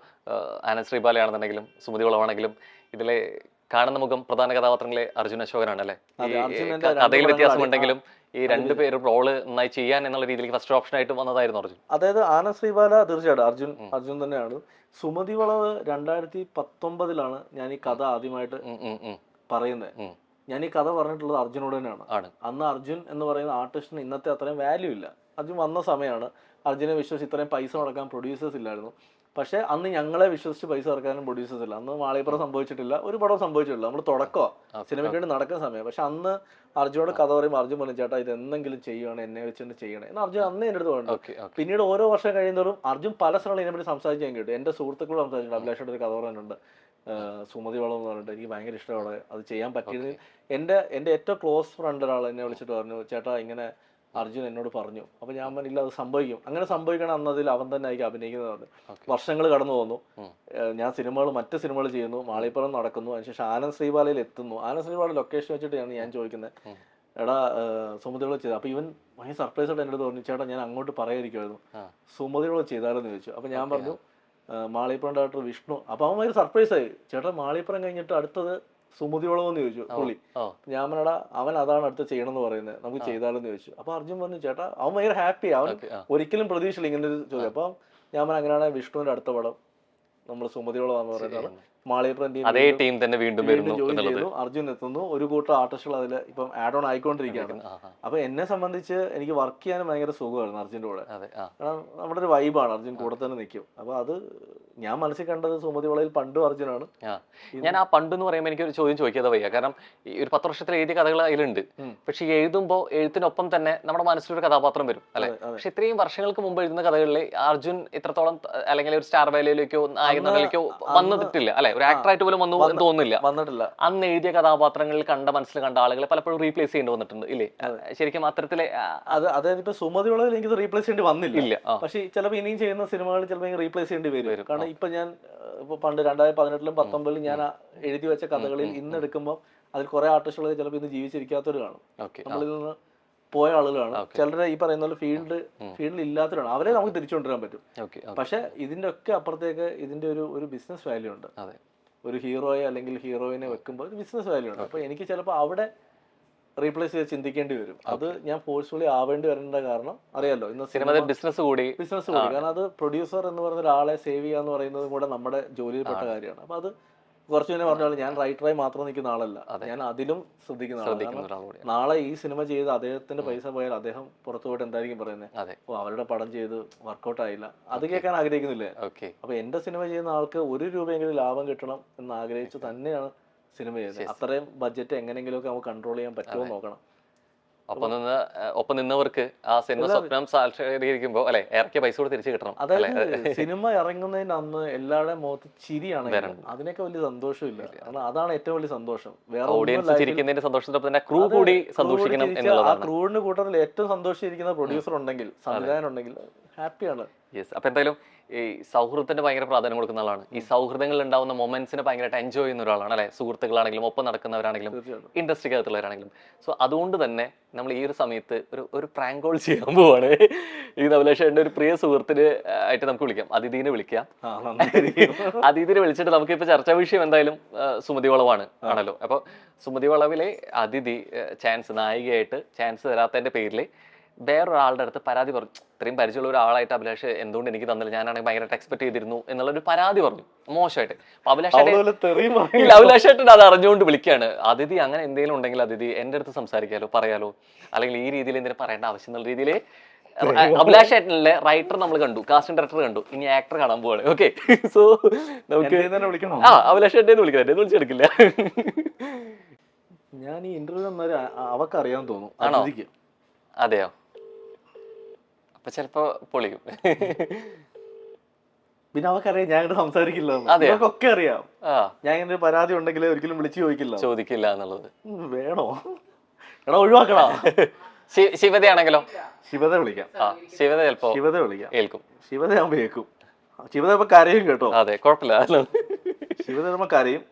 ആനന്ദ് ശ്രീബാലയാണെന്നുണ്ടെങ്കിലും സുമതി വളവാണെങ്കിലും ഇതിലെ കാണുന്ന മുഖം പ്രധാന കഥാപാത്രങ്ങളെ അർജുൻ അശോകനാണ് അല്ലെ. കഥയിൽ വ്യത്യാസമുണ്ടെങ്കിലും ഈ രണ്ടുപേരും റോള് നന്നായി ചെയ്യാൻ എന്നുള്ള രീതിയിലേക്ക് ഫസ്റ്റ് ഓപ്ഷൻ ആയിട്ട് വന്നതായിരുന്നു അർജുൻ. അതായത് ആനന്ദ് ശ്രീബാല തീർച്ചയായിട്ടും അർജുൻ തന്നെയാണ്. സുമതി വളവ് 2019 ഞാൻ ഈ കഥ ആദ്യമായിട്ട് പറയുന്നത്. ഞാൻ ഈ കഥ പറഞ്ഞിട്ടുള്ളത് അർജുനോട് തന്നെയാണ്. അന്ന് അർജുൻ എന്ന് പറയുന്ന ആർട്ടിസ്റ്റിന് ഇന്നത്തെ അത്രയും വാല്യൂ ഇല്ല. അർജുൻ വന്ന സമയമാണ്. അർജുനെ വിശ്വസിച്ച് ഇത്രയും പൈസ മുടക്കാൻ പ്രൊഡ്യൂസേഴ്സ് ഇല്ലായിരുന്നു. പക്ഷെ അന്ന് ഞങ്ങളെ വിശ്വസിച്ച് പൈസ ഇറക്കാനും പ്രൊഡ്യൂസേഴ്സ് ഇല്ല. അന്ന് മാളികപ്പുറം സംഭവിച്ചിട്ടില്ല, ഒരു പടം സംഭവിച്ചിട്ടില്ല. നമ്മൾ തുടക്കമാണ് സിനിമയ്ക്ക് വേണ്ടി നടക്കുന്ന സമയം. പക്ഷെ അന്ന് അർജുനോട് കഥ പറയുമ്പോൾ അർജുൻ പറഞ്ഞു, ചേട്ടാ ഇത് എന്തെങ്കിലും ചെയ്യുവാണ്, എന്നെ വെച്ചിട്ട് ചെയ്യണേ എന്ന് അർജുൻ അന്ന് എൻ്റെ അടുത്ത് പറഞ്ഞു. പിന്നീട് ഓരോ വർഷം കഴിയുന്നതോറും അർജുൻ പല സ്ഥലങ്ങളും ഇതിനെപ്പറ്റി സംസാരിച്ച് ഞാൻ കേട്ടു. എൻ്റെ സുഹൃത്തുക്കളോട് സംസാരിച്ചിട്ടുണ്ട്. അഭിലാഷോട് ഒരു കഥ പറയാനുണ്ട്, സുമതി വളം എന്ന് പറഞ്ഞിട്ട് എനിക്ക് ഭയങ്കര ഇഷ്ടമാണ്, അത് ചെയ്യാൻ പറ്റിയത്. എൻ്റെ ഏറ്റവും ക്ലോസ് ഫ്രണ്ട് ഒരാൾ എന്നെ വിളിച്ചിട്ട് പറഞ്ഞു, ചേട്ടാ ഇങ്ങനെ അർജുൻ എന്നോട് പറഞ്ഞു. അപ്പൊ ഞാൻ പറഞ്ഞില്ല, അത് സംഭവിക്കും, അങ്ങനെ സംഭവിക്കണം അന്നതിൽ അവൻ തന്നെ ആയിരിക്കും അഭിനയിക്കുന്നത്. വർഷങ്ങൾ കടന്നു പോകുന്നു, ഞാൻ മറ്റു സിനിമകൾ ചെയ്യുന്നു, മാളികപ്പുറം നടക്കുന്നു. അതിനുശേഷം ആനന്ദ് ശ്രീബാലയിൽ എത്തുന്നു. ആനന്ദ് ശ്രീബാല ലൊക്കേഷൻ വെച്ചിട്ടാണ് ഞാൻ ചോദിക്കുന്നത്, എടാ സുമതിയോട് ചെയ്തു. അപ്പൊ ഇവൻ ഭയങ്കര സർപ്രൈസ് ആയിട്ട് എൻ്റെ അടുത്ത് പറഞ്ഞു, ചേട്ടാ ഞാൻ അങ്ങോട്ട് പറയാതിരിക്കുമായിരുന്നു, സുമതിയോട് ചെയ്താലെന്ന് ചോദിച്ചു. അപ്പൊ ഞാൻ പറഞ്ഞു മാളികപ്പുറം ഡയറക്ടർ വിഷ്ണു. അപ്പൊ അവൻ ഭയങ്കര സർപ്രൈസ് ആയി, ചേട്ടാ മാളികപ്പുറം കഴിഞ്ഞിട്ട് അടുത്തത് സുമതിയോളമെന്ന് ചോദിച്ചു പുള്ളി. ഞാൻ പറഞ്ഞടാ അവൻ അതാണ് അടുത്ത് ചെയ്യണമെന്ന് പറയുന്നത്, നമുക്ക് ചെയ്താലെന്ന് ചോദിച്ചു. അപ്പൊ അർജുൻ പറഞ്ഞു, ചേട്ടാ അവൻ ഭയങ്കര ഹാപ്പി, അവൻ ഒരിക്കലും പ്രതീക്ഷയില്ല ഇങ്ങനെ ഒരു ചോദ്യം. അപ്പൊ ഞാൻ പറഞ്ഞ അങ്ങനെയാണ് വിഷ്ണുവിന്റെ അടുത്ത പടം നമ്മൾ സുമതിയോളമെന്ന് പറയുന്നതാണ്. മാളികപ്പുറം അതേ ടീം തന്നെ വീണ്ടും ജോയിൻ ചെയ്യുന്നു, അർജുൻ എത്തുന്നു, ഒരു കൂട്ടം ആർട്ടിസ്റ്റുകൾ അതിൽ ഇപ്പം ആഡ് ഓൺ ആയിക്കൊണ്ടിരിക്കുകയാണ്. അപ്പൊ എന്നെ സംബന്ധിച്ച് എനിക്ക് വർക്ക് ചെയ്യാനും ഭയങ്കര സുഖമായിരുന്നു അർജുൻ്റെ കൂടെ. കാരണം നമ്മുടെ ഒരു വൈബാണ്, അർജുൻ കൂടെ തന്നെ നിൽക്കും. അപ്പൊ അത് ഞാൻ മനസ്സിൽ കണ്ടത് സുമതി വളയിൽ പണ്ടും അർജുനാണ്. ഞാൻ ആ പണ്ട് എന്ന് പറയുമ്പോൾ എനിക്ക് ഒരു ചോദ്യം ചോദിക്കാതെ വയ്യ. കാരണം ഈ ഒരു 10 വർഷത്തിൽ എഴുതിയ കഥകൾ അതിലുണ്ട്. പക്ഷെ എഴുതുമ്പോൾ എഴുത്തിനൊപ്പം തന്നെ നമ്മുടെ മനസ്സിലൊരു കഥാപാത്രം വരും അല്ലെ. പക്ഷെ ഇത്രയും വർഷങ്ങൾക്ക് മുമ്പ് എഴുതുന്ന കഥകളിൽ അർജുൻ ഇത്രത്തോളം അല്ലെങ്കിൽ ഒരു സ്റ്റാർ വാല്യൂയിലേക്കോ നായകനിലേക്കോ വന്നിട്ടില്ല അല്ലെ. ഒരു ആക്ടറായിട്ട് പോലും വന്നിട്ടില്ല. അന്ന് എഴുതിയ കഥാപാത്രങ്ങളിൽ മനസ്സിൽ കണ്ട ആളുകളെ പലപ്പോഴും റീപ്ലേസ് ചെയ്യേണ്ടി വന്നിട്ടുണ്ട് ഇല്ലേ. ശരിക്കും അത്തരത്തിലെ അതായത് ഇപ്പൊ സുമതി വളവിൽ എനിക്ക് റീപ്ലേസ് ചെയ്യേണ്ടി വന്നില്ല. പക്ഷെ ചിലപ്പോൾ ഇനിയും ചെയ്യുന്ന സിനിമകൾ ചിലപ്പോൾ റീപ്ലേസ് ചെയ്യേണ്ടി വരും. കാരണം ഇപ്പൊ ഞാൻ പണ്ട് 2018-ലും 2019-ലും ഞാൻ എഴുതി വെച്ച കഥകളിൽ ഇന്ന് എടുക്കുമ്പോൾ അതിൽ കുറെ ആർട്ടിസ്റ്റുകൾ ചിലപ്പോൾ ഇന്ന് ജീവിച്ചിരിക്കാത്തവർ കാണും, നമ്മളിൽ നിന്ന് പോയ ആളുകളാണ്. ചിലരെ ഈ പറയുന്ന പോലെ ഫീൽഡിൽ ഇല്ലാത്തവരാണ്, അവരെ നമുക്ക് തിരിച്ചുകൊണ്ടുവരാൻ പറ്റും. പക്ഷെ ഇതിന്റെ ഒക്കെ അപ്പുറത്തേക്ക് ഇതിന്റെ ഒരു ബിസിനസ് വാല്യൂ ഉണ്ട്. ഒരു ഹീറോയെ അല്ലെങ്കിൽ ഹീറോയിനെ വെക്കുമ്പോൾ ഒരു ബിസിനസ് വാല്യൂ ഉണ്ട്. അപ്പൊ എനിക്ക് ചിലപ്പോൾ അവിടെ റീപ്ലേസ് ചെയ്ത് ചിന്തിക്കേണ്ടി വരും. അത് ഞാൻ ഫോഴ്സ്ഫുള്ളി ആവേണ്ടി വരേണ്ട കാരണം അറിയാലോ, ഇന്ന് സിനിമ ബിസിനസ് കൂടി. കാരണം അത് പ്രൊഡ്യൂസർ എന്ന് പറയുന്ന ഒരാളെ സേവ് ചെയ്യുക എന്ന് പറയുന്നത് കൂടെ നമ്മുടെ ജോലിയിൽപ്പെട്ട കാര്യമാണ്. അപ്പൊ അത് കുറച്ചു തന്നെ പറഞ്ഞാൽ ഞാൻ റൈറ്ററായി മാത്രം നിൽക്കുന്ന ആളല്ല, ഞാൻ അതിലും ശ്രദ്ധിക്കുന്ന ആളാണ്. നാളെ ഈ സിനിമ ചെയ്ത് അദ്ദേഹത്തിന്റെ പൈസ പോയാൽ അദ്ദേഹം പുറത്തു പോയിട്ട് എന്തായിരിക്കും പറയുന്നത്, ഓ അവരുടെ പടം ചെയ്ത് വർക്കൗട്ട് ആയില്ല, അത് കേൾക്കാൻ ആഗ്രഹിക്കുന്നില്ലേ. അപ്പൊ എന്റെ സിനിമ ചെയ്യുന്ന ആൾക്ക് 1 രൂപയെങ്കിലും ലാഭം കിട്ടണം എന്ന് ആഗ്രഹിച്ച് തന്നെയാണ് സിനിമ ചെയ്യുന്നത്. അത്രയും ബഡ്ജറ്റ് എങ്ങനെയെങ്കിലുമൊക്കെ നമുക്ക് കൺട്രോൾ ചെയ്യാൻ പറ്റുമോ നോക്കണം. ഒപ്പം നിന്നവർക്ക് ആ സിനിമ സ്വപ്നം സാക്ഷാത്കരിക്കുമ്പോൾ അല്ലെ ഇറക്കിയ പൈസ കൂടെ തിരിച്ചു കിട്ടണം. അതായത് സിനിമ ഇറങ്ങുന്നതിന് അന്ന് എല്ലാവരുടെയും മുഖത്ത് ചിരിയാണ്, അതിനൊക്കെ വലിയ സന്തോഷമില്ല. കാരണം അതാണ് ഏറ്റവും വലിയ സന്തോഷം. ഓഡിയൻസ് ചിരിക്കുന്നതിന്റെ സന്തോഷത്തോടൊപ്പം തന്നെ ക്രൂ കൂടി സന്തോഷിക്കണം എന്നുള്ളതാണ്. ആ ക്രൂവിന്റെ കൂട്ടത്തിൽ ഏറ്റവും സന്തോഷിച്ചിരിക്കുന്ന പ്രൊഡ്യൂസർ ഉണ്ടെങ്കിൽ, സംവിധായകൻ ഉണ്ടെങ്കിൽ ഹാപ്പിയാണ്. അപ്പൊ എന്തായാലും ഈ സൗഹൃദത്തിന് ഭയങ്കര പ്രാധാന്യം കൊടുക്കുന്ന ആളാണ്. ഈ സൗഹൃദങ്ങളിൽ ഉണ്ടാവുന്ന മൊമെന്റ്സിനെ ഭയങ്കരമായിട്ട് എൻജോയ് ചെയ്യുന്ന ഒരാളാണ് അല്ലെ. സുഹൃത്തുക്കളാണെങ്കിലും ഒപ്പം നടക്കുന്നവരാണെങ്കിലും ഇൻഡസ്ട്രിക്കകത്തുള്ളവരാണെങ്കിലും. സോ അതുകൊണ്ട് തന്നെ നമ്മൾ ഈ ഒരു സമയത്ത് ഒരു പ്രാങ്ക് കോൾ ചെയ്യാൻ പോവാണ്. ഈ അഭിലാഷേട്ടൻ്റെ ഒരു പ്രിയ സുഹൃത്തിന് ആയിട്ട് നമുക്ക് വിളിക്കാം, അതിഥിനെ വിളിക്കാം. അതിഥിനെ വിളിച്ചിട്ട് നമുക്കിപ്പോൾ ചർച്ചാ വിഷയം എന്തായാലും സുമതി വളവാണ് ആണല്ലോ. അപ്പോൾ സുമതി വളവിലെ അതിഥി നായികയായിട്ട് ചാൻസ് തരാത്തതിന്റെ പേരിൽ വേറൊരാളുടെ അടുത്ത് പരാതി പറഞ്ഞു. ഇത്രയും പരിചയമുള്ള ഒരാളായിട്ട് അഭിലാഷ് എന്തുകൊണ്ട് എനിക്ക് തന്നില്ല, ഞാനാണെങ്കിൽ ഭയങ്കരമായിട്ട് എക്സ്പെക്ട് ചെയ്തിരുന്നു എന്നുള്ളൊരു പരാതി പറഞ്ഞു മോശമായിട്ട്. അപ്പൊ അഭിലാഷേട്ടൻ അത് അറിഞ്ഞുകൊണ്ട് വിളിക്കുകയാണ്. അതിഥി അങ്ങനെ എന്തെങ്കിലും ഉണ്ടെങ്കിൽ അതിഥി എൻ്റെ അടുത്ത് സംസാരിക്കാലോ, പറയാലോ, അല്ലെങ്കിൽ ഈ രീതിയിൽ എന്തിനും പറയേണ്ട ആവശ്യം എന്നുള്ള രീതിയിൽ അഭിലാഷേട്ടനിലെ റൈറ്റർ നമ്മൾ കണ്ടു, കാസ്റ്റിംഗ് ഡയറക്ടർ കണ്ടു, ഇനി ആക്ടർ കാണാൻ പോവാണ്. ഓക്കെ, സോ നമുക്ക് അഭിലാഷേട്ടനെ വിളിക്കണം, എന്നെ വിളിച്ചെടുക്കില്ല. ഞാൻ ഈ ഇന്റർവ്യൂ അവർക്ക് അറിയാൻ തോന്നുന്നു. ആണോ? അതെയോ? അപ്പൊ ചിലപ്പോ പൊളിയും. പിന്നെ അവർക്കറിയാം ഞാൻ ഇങ്ങനെ സംസാരിക്കില്ല, ഒക്കെ അറിയാം. ഞാൻ ഇങ്ങനെ പരാതി ഉണ്ടെങ്കിൽ ഒരിക്കലും വിളിച്ചു ചോദിക്കില്ല എന്നുള്ളത്. വേണോ എടാ ഒഴിവാക്കണോ? ശിവതയാണെങ്കിലോ? ശിവത വിളിക്കാം. ശിവത ചിലപ്പോ വിളിക്കാം, ഏൽക്കും. ശിവത ആകുമ്പോ ഏൽക്കും. ശിവത ഇപ്പൊ കരയും കേട്ടോ. അതെ, കുഴപ്പമില്ല. ശിവത ആകുമ്പോ കരയും.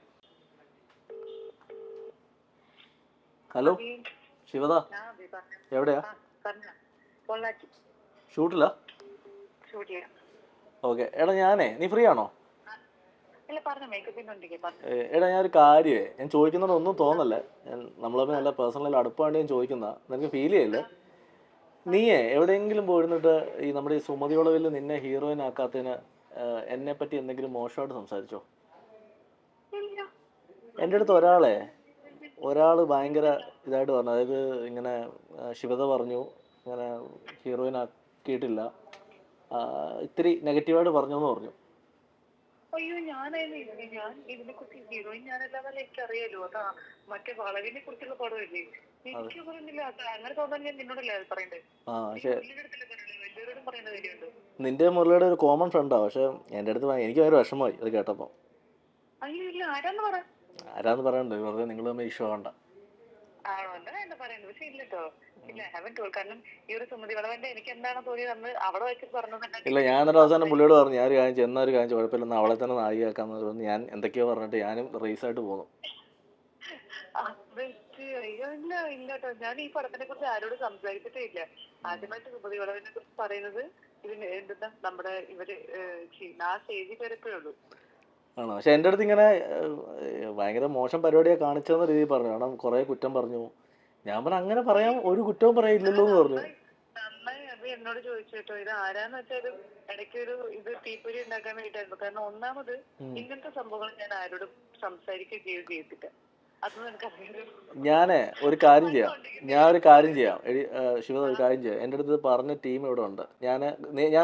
ഹലോ ശിവത, എവിടെയാ? ഷൂട്ടില്ല? ഓക്കെ. എടാ ഞാനേ, നീ ഫ്രീ ആണോ? എടാ ഞാനൊരു കാര്യമേ, ഞാൻ ചോദിക്കുന്നതൊന്നും തോന്നല്ലേ, നമ്മളെ നല്ല പേഴ്സണൽ അടുപ്പാണ്ട് ഞാൻ ചോദിക്കുന്ന, നിനക്ക് ഫീൽ ചെയ്യല്ലേ? നീയേ എവിടെയെങ്കിലും പോയിരുന്നിട്ട് ഈ നമ്മുടെ ഈ സുമതി വളവിൽ നിന്നെ ഹീറോയിൻ ആക്കാത്തതിന് എന്നെ പറ്റി എന്തെങ്കിലും മോശമായിട്ട് സംസാരിച്ചോ? എൻ്റെ അടുത്ത് ഒരാൾ ഭയങ്കര ഇതായിട്ട് പറഞ്ഞു. അതായത് ഇങ്ങനെ ശിവത പറഞ്ഞു ഇങ്ങനെ ഹീറോയിൻ ആക്കിയിട്ടില്ല, ഇത്തിരി നെഗറ്റീവായിട്ട് പറഞ്ഞു എന്ന് പറഞ്ഞു. അയ്യോ ഞാൻ ഇതിനെ കുറിച്ച് ഹീറോയിൻ ഞാനല്ലാതെ എനിക്കറിയാലോ. അതാ മറ്റേ വളവിനെ കുറിച്ചുള്ള പടമല്ലേ, എനിക്ക് പറയുന്നില്ല. അങ്ങനെ തോന്നാൻ ഞാൻ നിന്നോടല്ലേ പറയണ്ടേ? വലിയവരോടും പറയേണ്ട കാര്യമുണ്ട്. നിന്റെ മുരളിയുടെ ഒരു കോമൺ ഫ്രണ്ടാണ്. പക്ഷെ എൻ്റെ അടുത്ത് എനിക്ക് ഭയങ്കര വിഷമമായി അത് കേട്ടപ്പോൾ. അയ്യോ ഇല്ല, ആരാന്ന് പറ. ആരാന്ന് പറയണ്ടോ, വെറുതെ നിങ്ങൾ തമ്മിൽ ഇഷ്യൂ ആവണ്ട. ആണോ? എന്താ എന്താ പറയുന്നത്? പക്ഷെ ഇല്ലട്ടോ, ഇല്ല ഹാവൻ ടോൾ. കാരണം ഈ ഒരു സുമതി വളവന്റെ എനിക്ക് എന്താണ് തോന്നിയത് അന്ന് അവിടെ വെച്ചിട്ട് പറഞ്ഞത്. ഇല്ല, ഞാൻ എന്നിട്ട് അവസാനം പുള്ളിയോട് പറഞ്ഞു ഞാൻ ഒരു കാര്യം ചെന്ന ഒരു കാര്യം കുഴപ്പമില്ലെന്ന് അവളെ തന്നെ നായികയാക്കാന്ന് പറഞ്ഞു. ഞാൻ എന്തൊക്കെയോ പറഞ്ഞിട്ട് ഞാനും റേസായിട്ട് പോന്നു. അയ്യോ ഇല്ല ഇല്ലട്ടോ, ഞാൻ ഈ പടത്തിനെ കുറിച്ച് ആരോടും സംസാരിച്ചിട്ടേ ഇല്ല. ആദ്യമായിട്ട് സുമതി വളവിനെ കുറിച്ച് പറയുന്നത് ഇതിന് എന്തെന്നാ നമ്മുടെ ഇവര് ആ സ്റ്റേജിൽ കയറിയപ്പോഴേ ഉള്ളൂ. ആണോ? പക്ഷെ എൻ്റെ അടുത്ത് ഇങ്ങനെ ഭയങ്കര മോശം പരിപാടിയാണ് കാണിച്ചതെന്ന രീതിയിൽ പറഞ്ഞു. കാരണം കുറേ കുറ്റം പറഞ്ഞു. ഞാൻ പറഞ്ഞു അങ്ങനെ പറയാൻ ഒരു കുറ്റവും പറയില്ലല്ലോ എന്ന് പറഞ്ഞു. നന്നായി അത് എന്നോട് ചോദിച്ചു കേട്ടോ. ഇത് ആരാന്ന് വെച്ചാലും ഇടയ്ക്കൊരു ഇത് തീപ്പൊരി ഉണ്ടാക്കാൻ വേണ്ടിയിട്ടായിരുന്നു. കാരണം ഒന്നാമത് ഇങ്ങനത്തെ സംഭവങ്ങൾ ഞാൻ ആരോടും സംസാരിക്കുകയും ചെയ്തിട്ട് അതൊന്നും എനിക്കറിയാം. ഞാൻ ഒരു കാര്യം ചെയ്യാം ശിവ, ഒരു കാര്യം ചെയ്യാം. എൻ്റെ അടുത്ത് പറഞ്ഞ ടീം ഇവിടെ ഉണ്ട്. ഞാൻ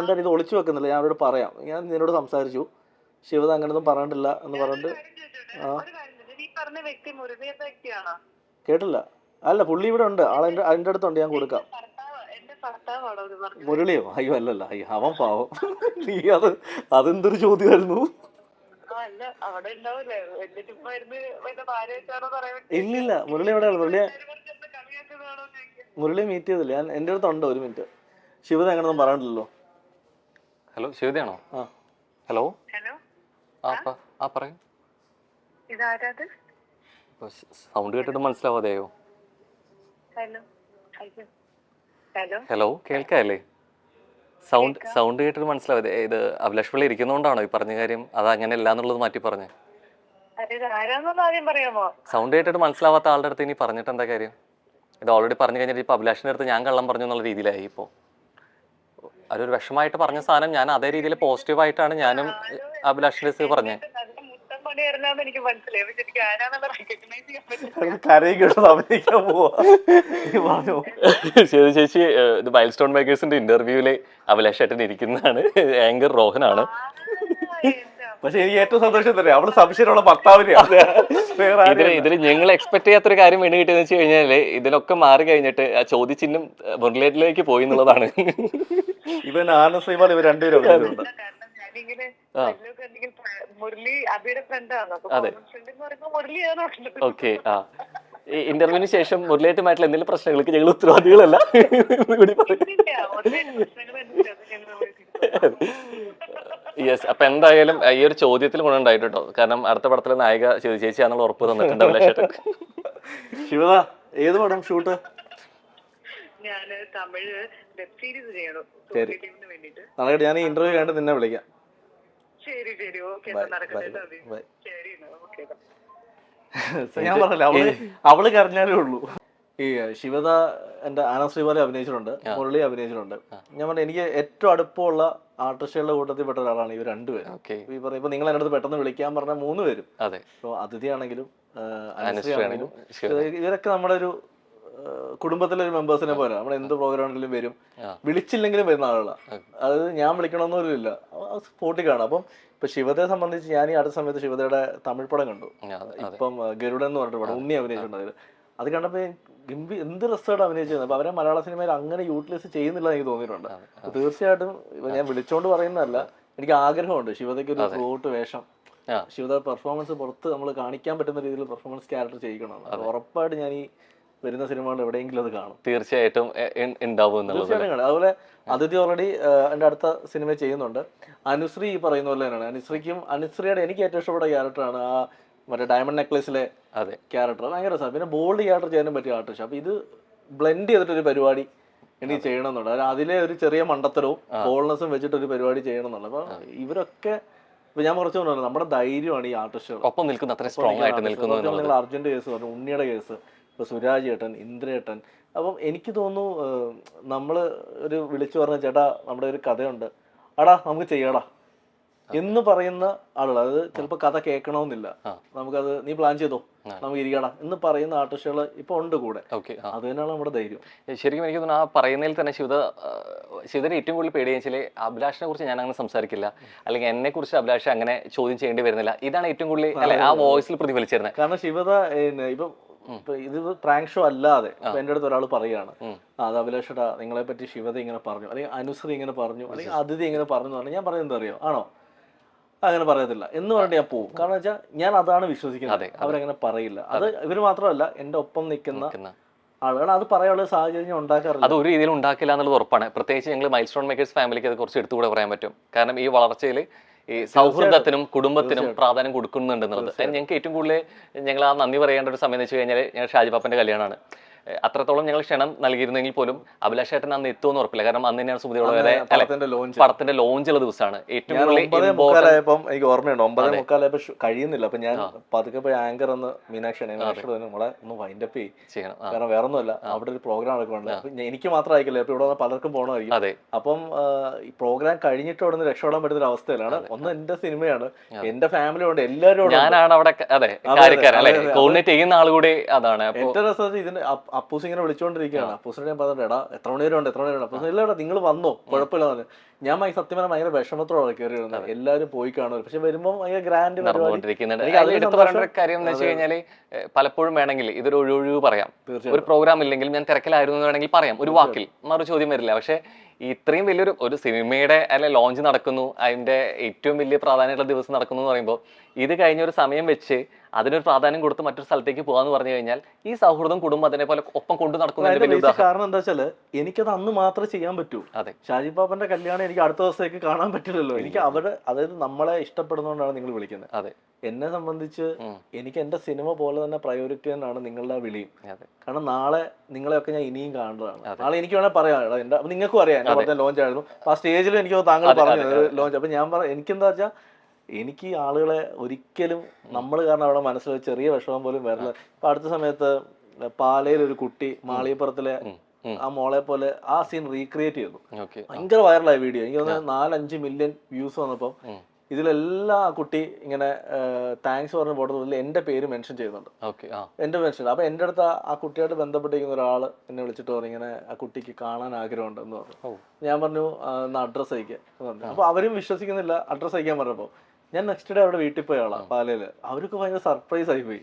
എന്തായാലും ഇത് ഒളിച്ചു വെക്കുന്നില്ല, ഞാൻ അവരോട് പറയാം. ഞാൻ നിന്നോട് സംസാരിച്ചു, ശിവത അങ്ങനൊന്നും പറഞ്ഞിട്ടില്ല എന്ന് പറഞ്ഞിട്ട്. കേട്ടില്ല. അല്ല, പുള്ളി ഇവിടെ ഉണ്ട്, അതിൻ്റെ അടുത്തുണ്ട്, ഞാൻ കൊടുക്കാം. മുരളിയോ? അയ്യോ അല്ലല്ല, അയ്യോ അവൻ പാവം. നീ അതെന്തൊരു ചോദ്യമായിരുന്നു. ഇല്ലില്ല, മുരളി എവിടെയാണ്? മുരളി മീറ്റ് ചെയ്തില്ല. ഞാൻ എൻ്റെ അടുത്തുണ്ട്. ഒരു മിനിറ്റ്. ശിവത അങ്ങനൊന്നും പറഞ്ഞിട്ടില്ലല്ലോ. ഹലോ, ശിവതയാണോ? ആ ഹലോ. ഹലോ ആ പറയൂ. ഇതാരത്? സൗണ്ട് കേട്ടിട്ട് മനസ്സിലാവാതെയോ? ഹലോ ഹലോ ഹലോ, കേൾക്കാല്ലേ? സൗണ്ട് കേട്ടിട്ട് മനസ്സിലാവാതെ. ഇത് അഭിലാഷ് പിള്ള ഇരിക്കുന്നോണ്ടാണോ ഈ പറഞ്ഞ കാര്യം? അത് അങ്ങനെയല്ല എന്നുള്ളത് മാറ്റി പറഞ്ഞേ. സൗണ്ട് കേട്ടിട്ട് മനസ്സിലാവാത്ത ആളുടെ അടുത്ത് ഇനി പറഞ്ഞിട്ട് എന്താ കാര്യം? ഇത് ഓൾറെഡി പറഞ്ഞു കഴിഞ്ഞിട്ട് ഇപ്പൊ അഭിലാഷിന്റെ അടുത്ത് ഞാൻ കള്ളം പറഞ്ഞു എന്നുള്ള രീതിയിലായി. ഇപ്പോ അതൊരു വിഷമമായിട്ട് പറഞ്ഞ സാധനം ഞാൻ അതേ രീതിയിൽ പോസിറ്റീവായിട്ടാണ് ഞാനും അഭിലാഷിന്റെ അടുത്ത് പറഞ്ഞത്. ശരി ചേച്ചി, ഇത് മൈൽ സ്റ്റോൺ മേക്കേഴ്സിന്റെ ഇന്റർവ്യൂവില് അഭിലാഷ് ഏട്ടൻ ഇരിക്കുന്നതാണ്. ആങ്കർ റോഹനാണ്. പക്ഷെ എനിക്ക് ഏറ്റവും സന്തോഷം തന്നെ അവള് സംശയമുള്ള ഭർത്താവിനെയാണ്. ഇതിൽ ഞങ്ങൾ എക്സ്പെക്ട് ചെയ്യാത്തൊരു കാര്യം വീണ് കിട്ടിയെന്ന് വെച്ച് കഴിഞ്ഞാല് ഇതിലൊക്കെ മാറി കഴിഞ്ഞിട്ട് ആ ചോദ്യചിഹ്നം മുരളിയിലേക്ക് പോയി എന്നുള്ളതാണ്. ഇവൻ ആനശ്രീമാൻ ഇവർ രണ്ടുപേരും. ഓക്കെ. ആ ഇന്റർവ്യൂവിന് ശേഷം മുരളിയായിട്ടുമായിട്ടുള്ള എന്തെങ്കിലും പ്രശ്നങ്ങൾക്ക് ഞങ്ങൾ ഉത്തരവാദികളല്ല. യെസ്. അപ്പൊ എന്തായാലും ഈ ഒരു ചോദ്യത്തിൽ ഗുണമുണ്ടായിട്ട് കേട്ടോ. കാരണം അടുത്ത പടത്തിലെ നായിക ചേച്ചിയാന്നുള്ള ഉറപ്പ് തന്നിട്ടുണ്ട് അഭിലാഷേട്ടൻ. ശിവത ഏത് പടം ഷൂട്ട്? ഞാന് തമിഴ് വെബ് സീരീസ് ചെയ്യണം. ശരി, ഞാൻ ഈ ഇന്റർവ്യൂ കണ്ട് നിന്നെ വിളിക്കാം. ശരി ശരി, ഓക്കെ. ഞാൻ പറഞ്ഞില്ല, അവള് കരഞ്ഞാലേ ഉള്ളൂ. ഈ ശിവത എന്റെ ആനശ്രീമാലെ അഭിനയിച്ചിട്ടുണ്ട്, മുരളി അഭിനയിച്ചിട്ടുണ്ട്. ഞാൻ പറഞ്ഞ എനിക്ക് ഏറ്റവും അടുപ്പമുള്ള ആർട്ടിസ്റ്റുകളുടെ കൂട്ടത്തിൽ പെട്ട ഒരാളാണ് ഇവർ രണ്ടുപേരും. ഇപ്പൊ നിങ്ങൾ എൻ്റെ അടുത്ത് പെട്ടെന്ന് വിളിക്കാൻ പറഞ്ഞ 3 പേരും, ഇപ്പൊ അതിഥി ആണെങ്കിലും അനുശ്രീ ആണെങ്കിലും, ഇവരൊക്കെ നമ്മുടെ ഒരു കുടുംബത്തിലെ ഒരു മെമ്പേഴ്സിനെ പോലെ. നമ്മൾ എന്ത് പ്രോഗ്രാമിലും വരും, വിളിച്ചില്ലെങ്കിലും വരുന്ന ആളുകളാണ്. അതായത് ഞാൻ വിളിക്കണമെന്നൊന്നും ഇല്ല, സ്പോട്ടിൽ കാണാം. അപ്പം ഇപ്പൊ ശിവതയെ സംബന്ധിച്ച് ഞാൻ ഈ അടുത്ത സമയത്ത് ശിവതയുടെ തമിഴ് പടം കണ്ടു. ഇപ്പം ഗരുഡൻ എന്ന് പറഞ്ഞിട്ട് പടം ഉണ്ണി അഭിനയിച്ചിട്ടുണ്ട് അതിൽ. അത് കണ്ടപ്പോ എന്ത് രസമായിട്ട് അഭിനയിച്ചത്. അപ്പൊ അവരെ മലയാള സിനിമയിൽ അങ്ങനെ യൂട്ടിലൈസ് ചെയ്യുന്നില്ല എനിക്ക് തോന്നിയിട്ടുണ്ട്. തീർച്ചയായിട്ടും ഇപ്പൊ ഞാൻ വിളിച്ചോണ്ട് പറയുന്നതല്ല, എനിക്ക് ആഗ്രഹമുണ്ട് ശിവതയ്ക്ക് ഒരു ഫ്ലോട്ട് വേഷം, ശിവത പെർഫോമൻസ് പുറത്ത് നമ്മൾ കാണിക്കാൻ പറ്റുന്ന രീതിയിൽ പെർഫോമൻസ് ക്യാരക്ടർ ചെയ്യിക്കണം. അത് ഉറപ്പായിട്ട് ഞാൻ ഈ വരുന്ന സിനിമകളിൽ എവിടെയെങ്കിലും അത് കാണും. തീർച്ചയായിട്ടും തീർച്ചയായിട്ടും കാണും. അതുപോലെ അതിഥി ഓൾറെഡി എൻ്റെ അടുത്ത സിനിമ ചെയ്യുന്നുണ്ട്. അനുശ്രീ ഈ പറയുന്ന പോലെ തന്നെയാണ്. അനുശ്രീയുടെ എനിക്ക് ഏറ്റവും ഇഷ്ടപ്പെട്ട ക്യാരക്ടറാണ് ആ മറ്റേ ഡയമണ്ട് നെക്ലേസിലെ ക്യാരക്ടർ. ഭയങ്കര രസമാണ്. പിന്നെ ബോൾഡ് ക്യാരക്ടർ ചെയ്യാനും പറ്റിയ ആർട്ടിസ്റ്റ്. അപ്പൊ ഇത് ബ്ലെൻഡ് ചെയ്തിട്ടൊരു പരിപാടി എനിക്ക് ചെയ്യണമെന്നുണ്ട്. അതിലെ ഒരു ചെറിയ മണ്ടത്തരവും ബോൾഡ്നെസ്സും വെച്ചിട്ടൊരു പരിപാടി ചെയ്യണമെന്നുണ്ട്. അപ്പൊ ഇവരൊക്കെ ഇപ്പൊ ഞാൻ കുറച്ച് പറഞ്ഞു, നമ്മുടെ ധൈര്യമാണ് ഈ ആർട്ടിസ്റ്റുകൾ. ഒപ്പം നിൽക്കുന്ന, അത്ര സ്ട്രോങ് ആയിട്ട് നിൽക്കുന്നത്. നിങ്ങൾ അർജന്റ് കേസ് പറഞ്ഞു, ഉണ്ണിയുടെ കേസ്, ഇപ്പോൾ സുരാജ് ഏട്ടൻ, ഇന്ദ്രേട്ടൻ. അപ്പം എനിക്ക് തോന്നുന്നു നമ്മൾ ഒരു വിളിച്ചു പറഞ്ഞ ചേട്ടാ നമ്മുടെ ഒരു കഥയുണ്ട്, അടാ നമുക്ക് ചെയ്യടാ എന്ന് പറയുന്ന ആളുകൾ. അത് ചിലപ്പോൾ കഥ കേൾക്കണമെന്നില്ല, നമുക്കത് നീ പ്ലാൻ ചെയ്തോ നമുക്ക് ഇരിക്കടാ എന്ന് പറയുന്ന ആർട്ടിസ്റ്റുകൾ ഇപ്പൊ ഉണ്ട് കൂടെ. അത് തന്നെയാണ് നമ്മുടെ ധൈര്യം. ശരിക്കും എനിക്ക് തോന്നുന്നു ആ പറയുന്നതിൽ തന്നെ ശിവയുടെ ഏറ്റവും കൂടുതൽ പേടിയെന്ന് വെച്ചാൽ അഭിലാഷിനെ കുറിച്ച് ഞാൻ അങ്ങനെ സംസാരിക്കില്ല, അല്ലെങ്കിൽ എന്നെ കുറിച്ച് അഭിലാഷ് അങ്ങനെ ചോദ്യം ചെയ്യേണ്ടി വരുന്നില്ല. ഇതാണ് ഏറ്റവും കൂടുതൽ അല്ലെ ആ വോയിസിൽ പ്രതിഫലിച്ചിരുന്നത്. കാരണം ശിവത ഇപ്പൊ ഇത് പ്രാങ്ക് ഷോ അല്ലാതെ എന്റെ അടുത്ത് ഒരാൾ പറയാണ്, അത് അഭിലാഷേട്ടാ നിങ്ങളെ പറ്റി ശിവത ഇങ്ങനെ പറഞ്ഞു, അല്ലെങ്കിൽ അനുശ്രീ ഇങ്ങനെ പറഞ്ഞു, അല്ലെങ്കിൽ അതിഥി ഇങ്ങനെ പറഞ്ഞു എന്ന് പറഞ്ഞാൽ ഞാൻ പറയുന്നത് അറിയോ, ആണോ അങ്ങനെ പറയത്തില്ല എന്ന് പറഞ്ഞിട്ട് ഞാൻ പോകും. കാരണം വെച്ചാൽ ഞാൻ അതാണ് വിശ്വസിക്കുന്നത്, അവരങ്ങനെ പറയില്ല. അത് ഇവര് മാത്രമല്ല, എന്റെ ഒപ്പം നിൽക്കുന്ന ആളുകൾ അത് പറയാനുള്ള സാഹചര്യം ഉണ്ടാക്കാറില്ല. അത് ഒരു രീതിയിൽ ഉണ്ടാക്കില്ല എന്നുള്ളത് ഉറപ്പാണ്. പ്രത്യേകിച്ച് ഞങ്ങൾ മൈൽ സ്റ്റോൺ മേക്കേഴ്സ് ഫാമിലിക്ക് അത് കുറച്ച് എടുത്തുകൂടെ പറയാൻ പറ്റും. കാരണം ഈ വളർച്ചയിൽ ഈ സൗഹൃദത്തിനും കുടുംബത്തിനും പ്രാധാന്യം കൊടുക്കുന്നുണ്ടെന്നുള്ളത് ഞങ്ങൾക്ക് ഏറ്റവും കൂടുതൽ ഞങ്ങൾ ആ നന്ദി പറയേണ്ട ഒരു സമയം എന്ന് വെച്ച് കഴിഞ്ഞാൽ ഞങ്ങൾ ഷാജി പാപ്പന്റെ കല്യാണമാണ്. അത്രത്തോളം ഞങ്ങൾ ക്ഷണം നൽകിയിരുന്നെങ്കിൽ പോലും അഭിലാഷ് ഏട്ടൻ അന്ന് എത്തുമെന്ന് ഉറപ്പില്ല. കാരണം അന്ന് തന്നെയാണ് സുമതിയോടെ വരെ പടത്തിന്റെ ലോഞ്ചുള്ള ദിവസമാണ്. ഏറ്റവും കൂടുതൽ എനിക്ക് ഓർമ്മയുണ്ട് 9:45 കഴിയുന്നില്ല. അപ്പൊ ഞാൻ പതുക്കെ പോയി ആങ്കർ എന്ന് മീനാക്ഷി നമ്മളെ ഒന്ന് വൈൻഡപ്പ് ചെയ്യണം. കാരണം വേറെ ഒന്നുമല്ല, അവിടെ ഒരു പ്രോഗ്രാം നടക്കുന്നുണ്ട്. അപ്പൊ എനിക്ക് മാത്രം ആയിക്കില്ല, ഇപ്പൊ ഇവിടെ പലർക്കും പോകണമായിരിക്കും. അപ്പം ഈ പ്രോഗ്രാം കഴിഞ്ഞിട്ട് അവിടെ നിന്ന് രക്ഷപ്പെടാൻ പറ്റുന്ന ഒരു അവസ്ഥയിലാണ്. ഒന്ന് എന്റെ സിനിമയാണ്, എന്റെ ഫാമിലി ഉണ്ട്, എല്ലാവരും ഞാനാണ് അവിടെ കോർഡിനേറ്റ് ചെയ്യുന്ന ആളുകൂടി. അതാണ് എന്റെ രസം. ഇതിന് അപ്പൂസ് ഇങ്ങനെ വിളിച്ചുകൊണ്ടിരിക്കുകയാണ്. അപ്പൂസിനെ ഞാൻ പറഞ്ഞിട്ട് എടാ എത്ര മണി വരെ ഉണ്ട്, എത്ര മണി വരെ ഉണ്ട്. അപ്പൂസ് ഇല്ലടാ നിങ്ങൾ വന്നോ കുഴപ്പമില്ല. ഞാൻ സത്യം പറഞ്ഞാൽ ഭയങ്കര വിഷമത്തോടെ കയറി വരുന്നത്. എല്ലാവരും പോയി കാണും, പക്ഷെ വരുമ്പോൾ ഭയങ്കര ഗ്രാൻഡ് എടുത്തു പറയേണ്ട ഒരു കാര്യം എന്ന് വെച്ച് കഴിഞ്ഞാല് പലപ്പോഴും വേണമെങ്കിൽ ഇതൊരു ഒഴിവ് പറയാം. ഒരു പ്രോഗ്രാം ഇല്ലെങ്കിൽ ഞാൻ തിരക്കിലായിരുന്നു എന്ന് വേണമെങ്കിൽ പറയാം, ഒരു വാക്കിൽ മറു ചോദ്യം വരില്ല. പക്ഷെ ഇത്രയും വലിയൊരു ഒരു സിനിമയുടെ അല്ലെ ലോഞ്ച് നടക്കുന്നു, അതിന്റെ ഏറ്റവും വലിയ പ്രാധാന്യമുള്ള ദിവസം നടക്കുന്നു എന്ന് പറയുമ്പോൾ ഇത് കഴിഞ്ഞ ഒരു സമയം വെച്ച് അതിനൊരു പ്രാധാന്യം കൊടുത്ത് മറ്റൊരു സ്ഥലത്തേക്ക് പോകാന്ന് പറഞ്ഞു കഴിഞ്ഞാൽ ഈ സൗഹൃദം കുടുംബം അതിനെ പോലെ ഒപ്പം കൊണ്ടു നടക്കുന്ന കാരണം എന്താ വെച്ചാല് എനിക്കത് അന്ന് മാത്രമേ ചെയ്യാൻ പറ്റൂ. അതെ, ഷാജി പാപ്പന്റെ കല്യാണം എനിക്ക് അടുത്ത ദിവസത്തേക്ക് കാണാൻ പറ്റില്ലല്ലോ. എനിക്ക് അവിടെ അതായത് നമ്മളെ ഇഷ്ടപ്പെടുന്നതുകൊണ്ടാണ് നിങ്ങൾ വിളിക്കുന്നത്. അതെ, എന്നെ സംബന്ധിച്ച് എനിക്ക് എന്റെ സിനിമ പോലെ തന്നെ പ്രയോറിറ്റി തന്നെയാണ് നിങ്ങളുടെ വിളിയും. കാരണം നാളെ നിങ്ങളെയൊക്കെ ഞാൻ ഇനിയും കാണേണ്ടതാണ്. നാളെ എനിക്ക് വേണേൽ പറയാം, എന്റെ നിങ്ങൾക്കും അറിയാം എന്റെ ലോഞ്ച് ആയിരുന്നു. ആ സ്റ്റേജിൽ എനിക്ക് താങ്കൾ പറഞ്ഞു ലോഞ്ച്. അപ്പൊ ഞാൻ എനിക്കെന്താ വെച്ചാൽ എനിക്ക് ആളുകളെ ഒരിക്കലും നമ്മൾ കാരണം അവിടെ മനസ്സിൽ ചെറിയ വിഷമം പോലും വരുന്നത്. ഇപ്പൊ അടുത്ത സമയത്ത് പാലയിൽ ഒരു കുട്ടി മാളികപ്പുറത്തിലെ ആ മോളെ പോലെ ആ സീൻ റീക്രിയേറ്റ് ചെയ്തു. ഭയങ്കര വൈറലായ വീഡിയോ. എനിക്ക് തോന്നുന്നത് 4-5 മില്യൺ വ്യൂസ് വന്നപ്പം ഇതിലെല്ലാം ആ കുട്ടി ഇങ്ങനെ താങ്ക്സ് പറഞ്ഞ ഫോട്ടോയിൽ എന്റെ പേര് മെൻഷൻ ചെയ്യുന്നുണ്ട്, എന്റെ മെൻഷൻ. അപ്പൊ എന്റെ അടുത്ത് ആ കുട്ടിയായിട്ട് ബന്ധപ്പെട്ടിരിക്കുന്ന ഒരാള് എന്നെ വിളിച്ചിട്ട് പറഞ്ഞു ഇങ്ങനെ ആ കുട്ടിക്ക് കാണാൻ ആഗ്രഹമുണ്ട് എന്ന് പറഞ്ഞു. ഞാൻ പറഞ്ഞു എന്നാ അഡ്രസ് അയക്കാൻ പറഞ്ഞു. അപ്പൊ അവരും വിശ്വസിക്കുന്നില്ല. അഡ്രസ് അയക്കാൻ പറഞ്ഞപ്പോ ഞാൻ നെക്സ്റ്റ് ഡേ അവിടെ വീട്ടിൽ പോയ ആളാ പാലയില്. അവർക്ക് ഭയങ്കര സർപ്രൈസ് ആയി പോയി.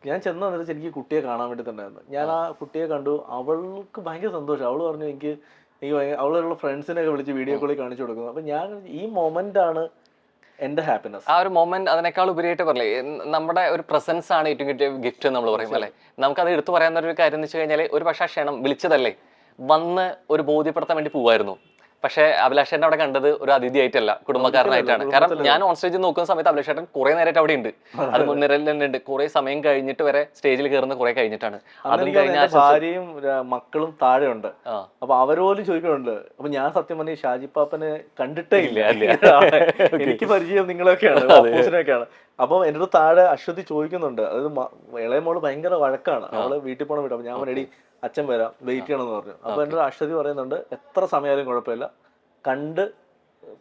ഞാൻ ചെന്ന് വന്നിട്ട് എനിക്ക് കുട്ടിയെ കാണാൻ വേണ്ടി തന്നെയായിരുന്നു. ഞാൻ ആ കുട്ടിയെ കണ്ടു, അവൾക്ക് ഭയങ്കര സന്തോഷം. അവള് പറഞ്ഞു എനിക്ക് അവളുള്ള ഫ്രണ്ട്സിനെയൊക്കെ വിളിച്ച് വീഡിയോ കോളിൽ കാണിച്ചു കൊടുക്കുന്നു. അപ്പൊ ഞാൻ ഈ മൊമെന്റ് ആണ് എന്റെ ഹാപ്പിനെസ്. ആ ഒരു മൊമെന്റ് അതിനേക്കാൾ ഉപരിയായിട്ട് പറയേ നമ്മുടെ ഒരു പ്രസൻസ് ആണ് ഏറ്റവും കിട്ടിയ ഗിഫ്റ്റ് നമ്മൾ പറയും അല്ലെ. നമുക്കത് എടുത്തു പറയാവുന്ന ഒരു കാര്യം എന്ന് വെച്ച് കഴിഞ്ഞാൽ ഒരു പക്ഷേ ക്ഷണം വിളിച്ചതല്ലേ, വന്ന് ഒരു ബോധ്യപ്പെടുത്താൻ വേണ്ടി പോവായിരുന്നു. പക്ഷേ അഭിലാഷേട്ടൻ അവിടെ കണ്ടത് ഒരു അതിഥി ആയിട്ടല്ല, കുടുംബക്കാരനായിട്ടാണ്. കാരണം ഞാൻ ഓൺ സ്റ്റേജിൽ നോക്കുന്ന സമയത്ത് അഭിലാഷേട്ടൻ കുറെ നേരമായിട്ട് അവിടെ ഉണ്ട്, അത് മുൻനിരയിൽ തന്നെ ഉണ്ട്. കുറെ സമയം കഴിഞ്ഞിട്ട് വരെ സ്റ്റേജിൽ കയറുന്ന കുറെ കഴിഞ്ഞിട്ടാണ്. അതും കഴിഞ്ഞ ഭാര്യയും മക്കളും താഴെ ഉണ്ട്. അപ്പൊ അവരോലും ചോദിക്കുന്നുണ്ട്. അപ്പൊ ഞാൻ സത്യം പറഞ്ഞ ഷാജി പാപ്പനെ കണ്ടിട്ടേ ഇല്ല, എനിക്ക് പരിചയം നിങ്ങളൊക്കെയാണ്, ഓപ്പോസിനൊക്കെയാണ്. അപ്പൊ എന്റെ അടുത്ത് താഴെ അശ്വതി ചോദിക്കുന്നുണ്ട്. അതായത് ഇളയ മോള് ഭയങ്കര വഴക്കാണ്, അവള് വീട്ടിൽ പോകണം വിട്ടു. അപ്പൊ ഞാൻ റെഡി അച്ഛൻ വരാം, വെയിറ്റ് ചെയ്യണമെന്ന് പറഞ്ഞു. അപ്പൊ എന്റെ അശ്വതി പറയുന്നുണ്ട് എത്ര സമയമായാലും കുഴപ്പമില്ല, കണ്ട്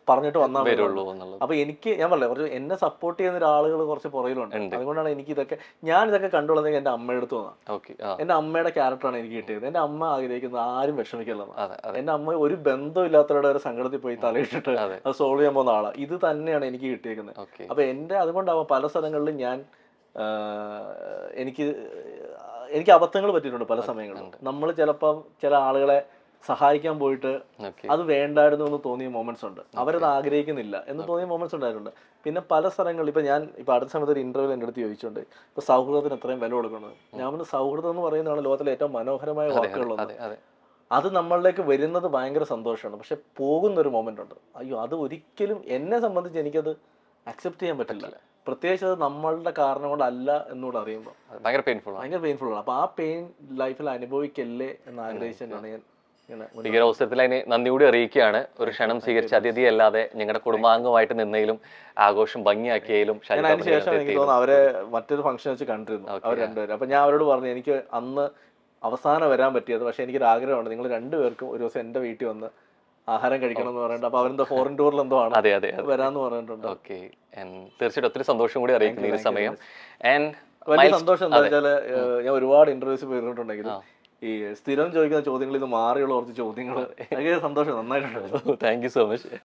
പറഞ്ഞിട്ട് വന്നാൽ വരുള്ളൂ. അപ്പൊ എനിക്ക് ഞാൻ പറഞ്ഞില്ല കുറച്ച് എന്നെ സപ്പോർട്ട് ചെയ്യുന്ന ഒരാളുകൾ കുറച്ച് പുറകിലുണ്ട്. അതുകൊണ്ടാണ് എനിക്ക് ഞാൻ ഇതൊക്കെ കണ്ടുകൊള്ളുന്നെങ്കിൽ എന്റെ അമ്മയുടെ അടുത്ത് വന്നാൽ എന്റെ അമ്മയുടെ ക്യാരക്ടറാണ് എനിക്ക് കിട്ടിയത്. എന്റെ അമ്മ ആഗ്രഹിക്കുന്നത് ആരും വിഷമിക്കല്ലെന്ന്. എന്റെ അമ്മ ഒരു ബന്ധമില്ലാത്തവരുടെ ഒരു സങ്കടത്തിൽ പോയി തലയിട്ടിട്ട് അത് സോൾവ് ചെയ്യാൻ പോകുന്ന ആളാണ്. ഇത് തന്നെയാണ് എനിക്ക് കിട്ടിയേക്കുന്നത്. അപ്പൊ എന്റെ അതുകൊണ്ടാവാം പല സ്ഥലങ്ങളിലും ഞാൻ എനിക്ക് അബദ്ധങ്ങൾ പറ്റിയിട്ടുണ്ട് പല സമയങ്ങളിലും. നമ്മൾ ചിലപ്പം ചില ആളുകളെ സഹായിക്കാൻ പോയിട്ട് അത് വേണ്ടായിരുന്നു എന്ന് തോന്നിയ മൊമെന്റ്സ് ഉണ്ട്. അവരത് ആഗ്രഹിക്കുന്നില്ല എന്ന് തോന്നിയ മൊമെന്റ്സ് ഉണ്ടായിട്ടുണ്ട്. പിന്നെ പല സ്ഥലങ്ങളിൽ ഇപ്പൊ അടുത്ത സമയത്ത് ഒരു ഇന്റർവ്യൂ എൻ്റെ അടുത്ത് ചോദിച്ചുകൊണ്ട് ഇപ്പൊ സൗഹൃദത്തിന് എത്രയും വില കൊടുക്കുന്നത്. ഞാൻ പറഞ്ഞു സൗഹൃദം എന്ന് പറയുന്നതാണ് ലോകത്തിലെ ഏറ്റവും മനോഹരമായ വാക്കുകളൊന്നും. അത് നമ്മളിലേക്ക് വരുന്നത് ഭയങ്കര സന്തോഷമാണ്. പക്ഷെ പോകുന്നൊരു മൊമെന്റ് ഉണ്ട്, അയ്യോ അത് ഒരിക്കലും എന്നെ സംബന്ധിച്ച് എനിക്കത് അക്സെപ്റ്റ് ചെയ്യാൻ പറ്റില്ല. പ്രത്യേകിച്ച് അത് നമ്മളുടെ കാരണം കൊണ്ടല്ല എന്നോട് അറിയുമ്പോൾ ഭയങ്കര പെയിൻഫുൾ ആണ്. അപ്പൊ ആ പെയിൻ ലൈഫിൽ അനുഭവിക്കല്ലേ എന്ന് ആഗ്രഹിച്ചാണ് ഞാൻ ഇങ്ങനെ ഈ ഒരു അവസരത്തിൽ അതിന് നന്ദി കൂടി അറിയിക്കുകയാണ്. ഒരു ക്ഷണം സ്വീകരിച്ച അതിഥി അല്ലാതെ ഞങ്ങളുടെ കുടുംബാംഗമായിട്ട് നിന്നതിലും ആഘോഷം ഭംഗിയാക്കിയതിലും ഞാൻ അതിന് ശേഷം എനിക്ക് തോന്നുന്നു അവരെ മറ്റൊരു ഫംഗ്ഷൻ വെച്ച് കണ്ടിരുന്നു അവർ രണ്ടുപേരും. അപ്പൊ ഞാൻ അവരോട് പറഞ്ഞു എനിക്ക് അന്ന് അവസാനം വരാൻ പറ്റിയത്, പക്ഷെ എനിക്കൊരു ആഗ്രഹമുണ്ട് നിങ്ങൾ രണ്ടുപേർക്കും ഒരു ദിവസം എന്റെ വീട്ടിൽ വന്ന് ആഹാരം കഴിക്കണം എന്ന് പറഞ്ഞിട്ട്. അപ്പൊ അവരെന്തോ ഫോറിൻ ടൂറിൽ എന്തോ ആണ് അതെ വരാന്ന് പറഞ്ഞിട്ടുണ്ട്. ഓക്കെ, തീർച്ചയായിട്ടും ഒത്തിരി സന്തോഷം കൂടി അറിയിക്കുന്നു ഈ സമയം. വലിയ സന്തോഷം എന്താ വെച്ചാല് ഞാൻ ഒരുപാട് ഇന്റർവ്യൂസ് പോയിട്ടുണ്ടെങ്കിലും ഈ സ്ഥിരം ചോദിക്കുന്ന ചോദ്യങ്ങളിൽ നിന്ന് മാറിയുള്ള കുറച്ച് ചോദ്യങ്ങൾ ഭയങ്കര സന്തോഷം. നന്നായിട്ടുണ്ട്. Thank you so much.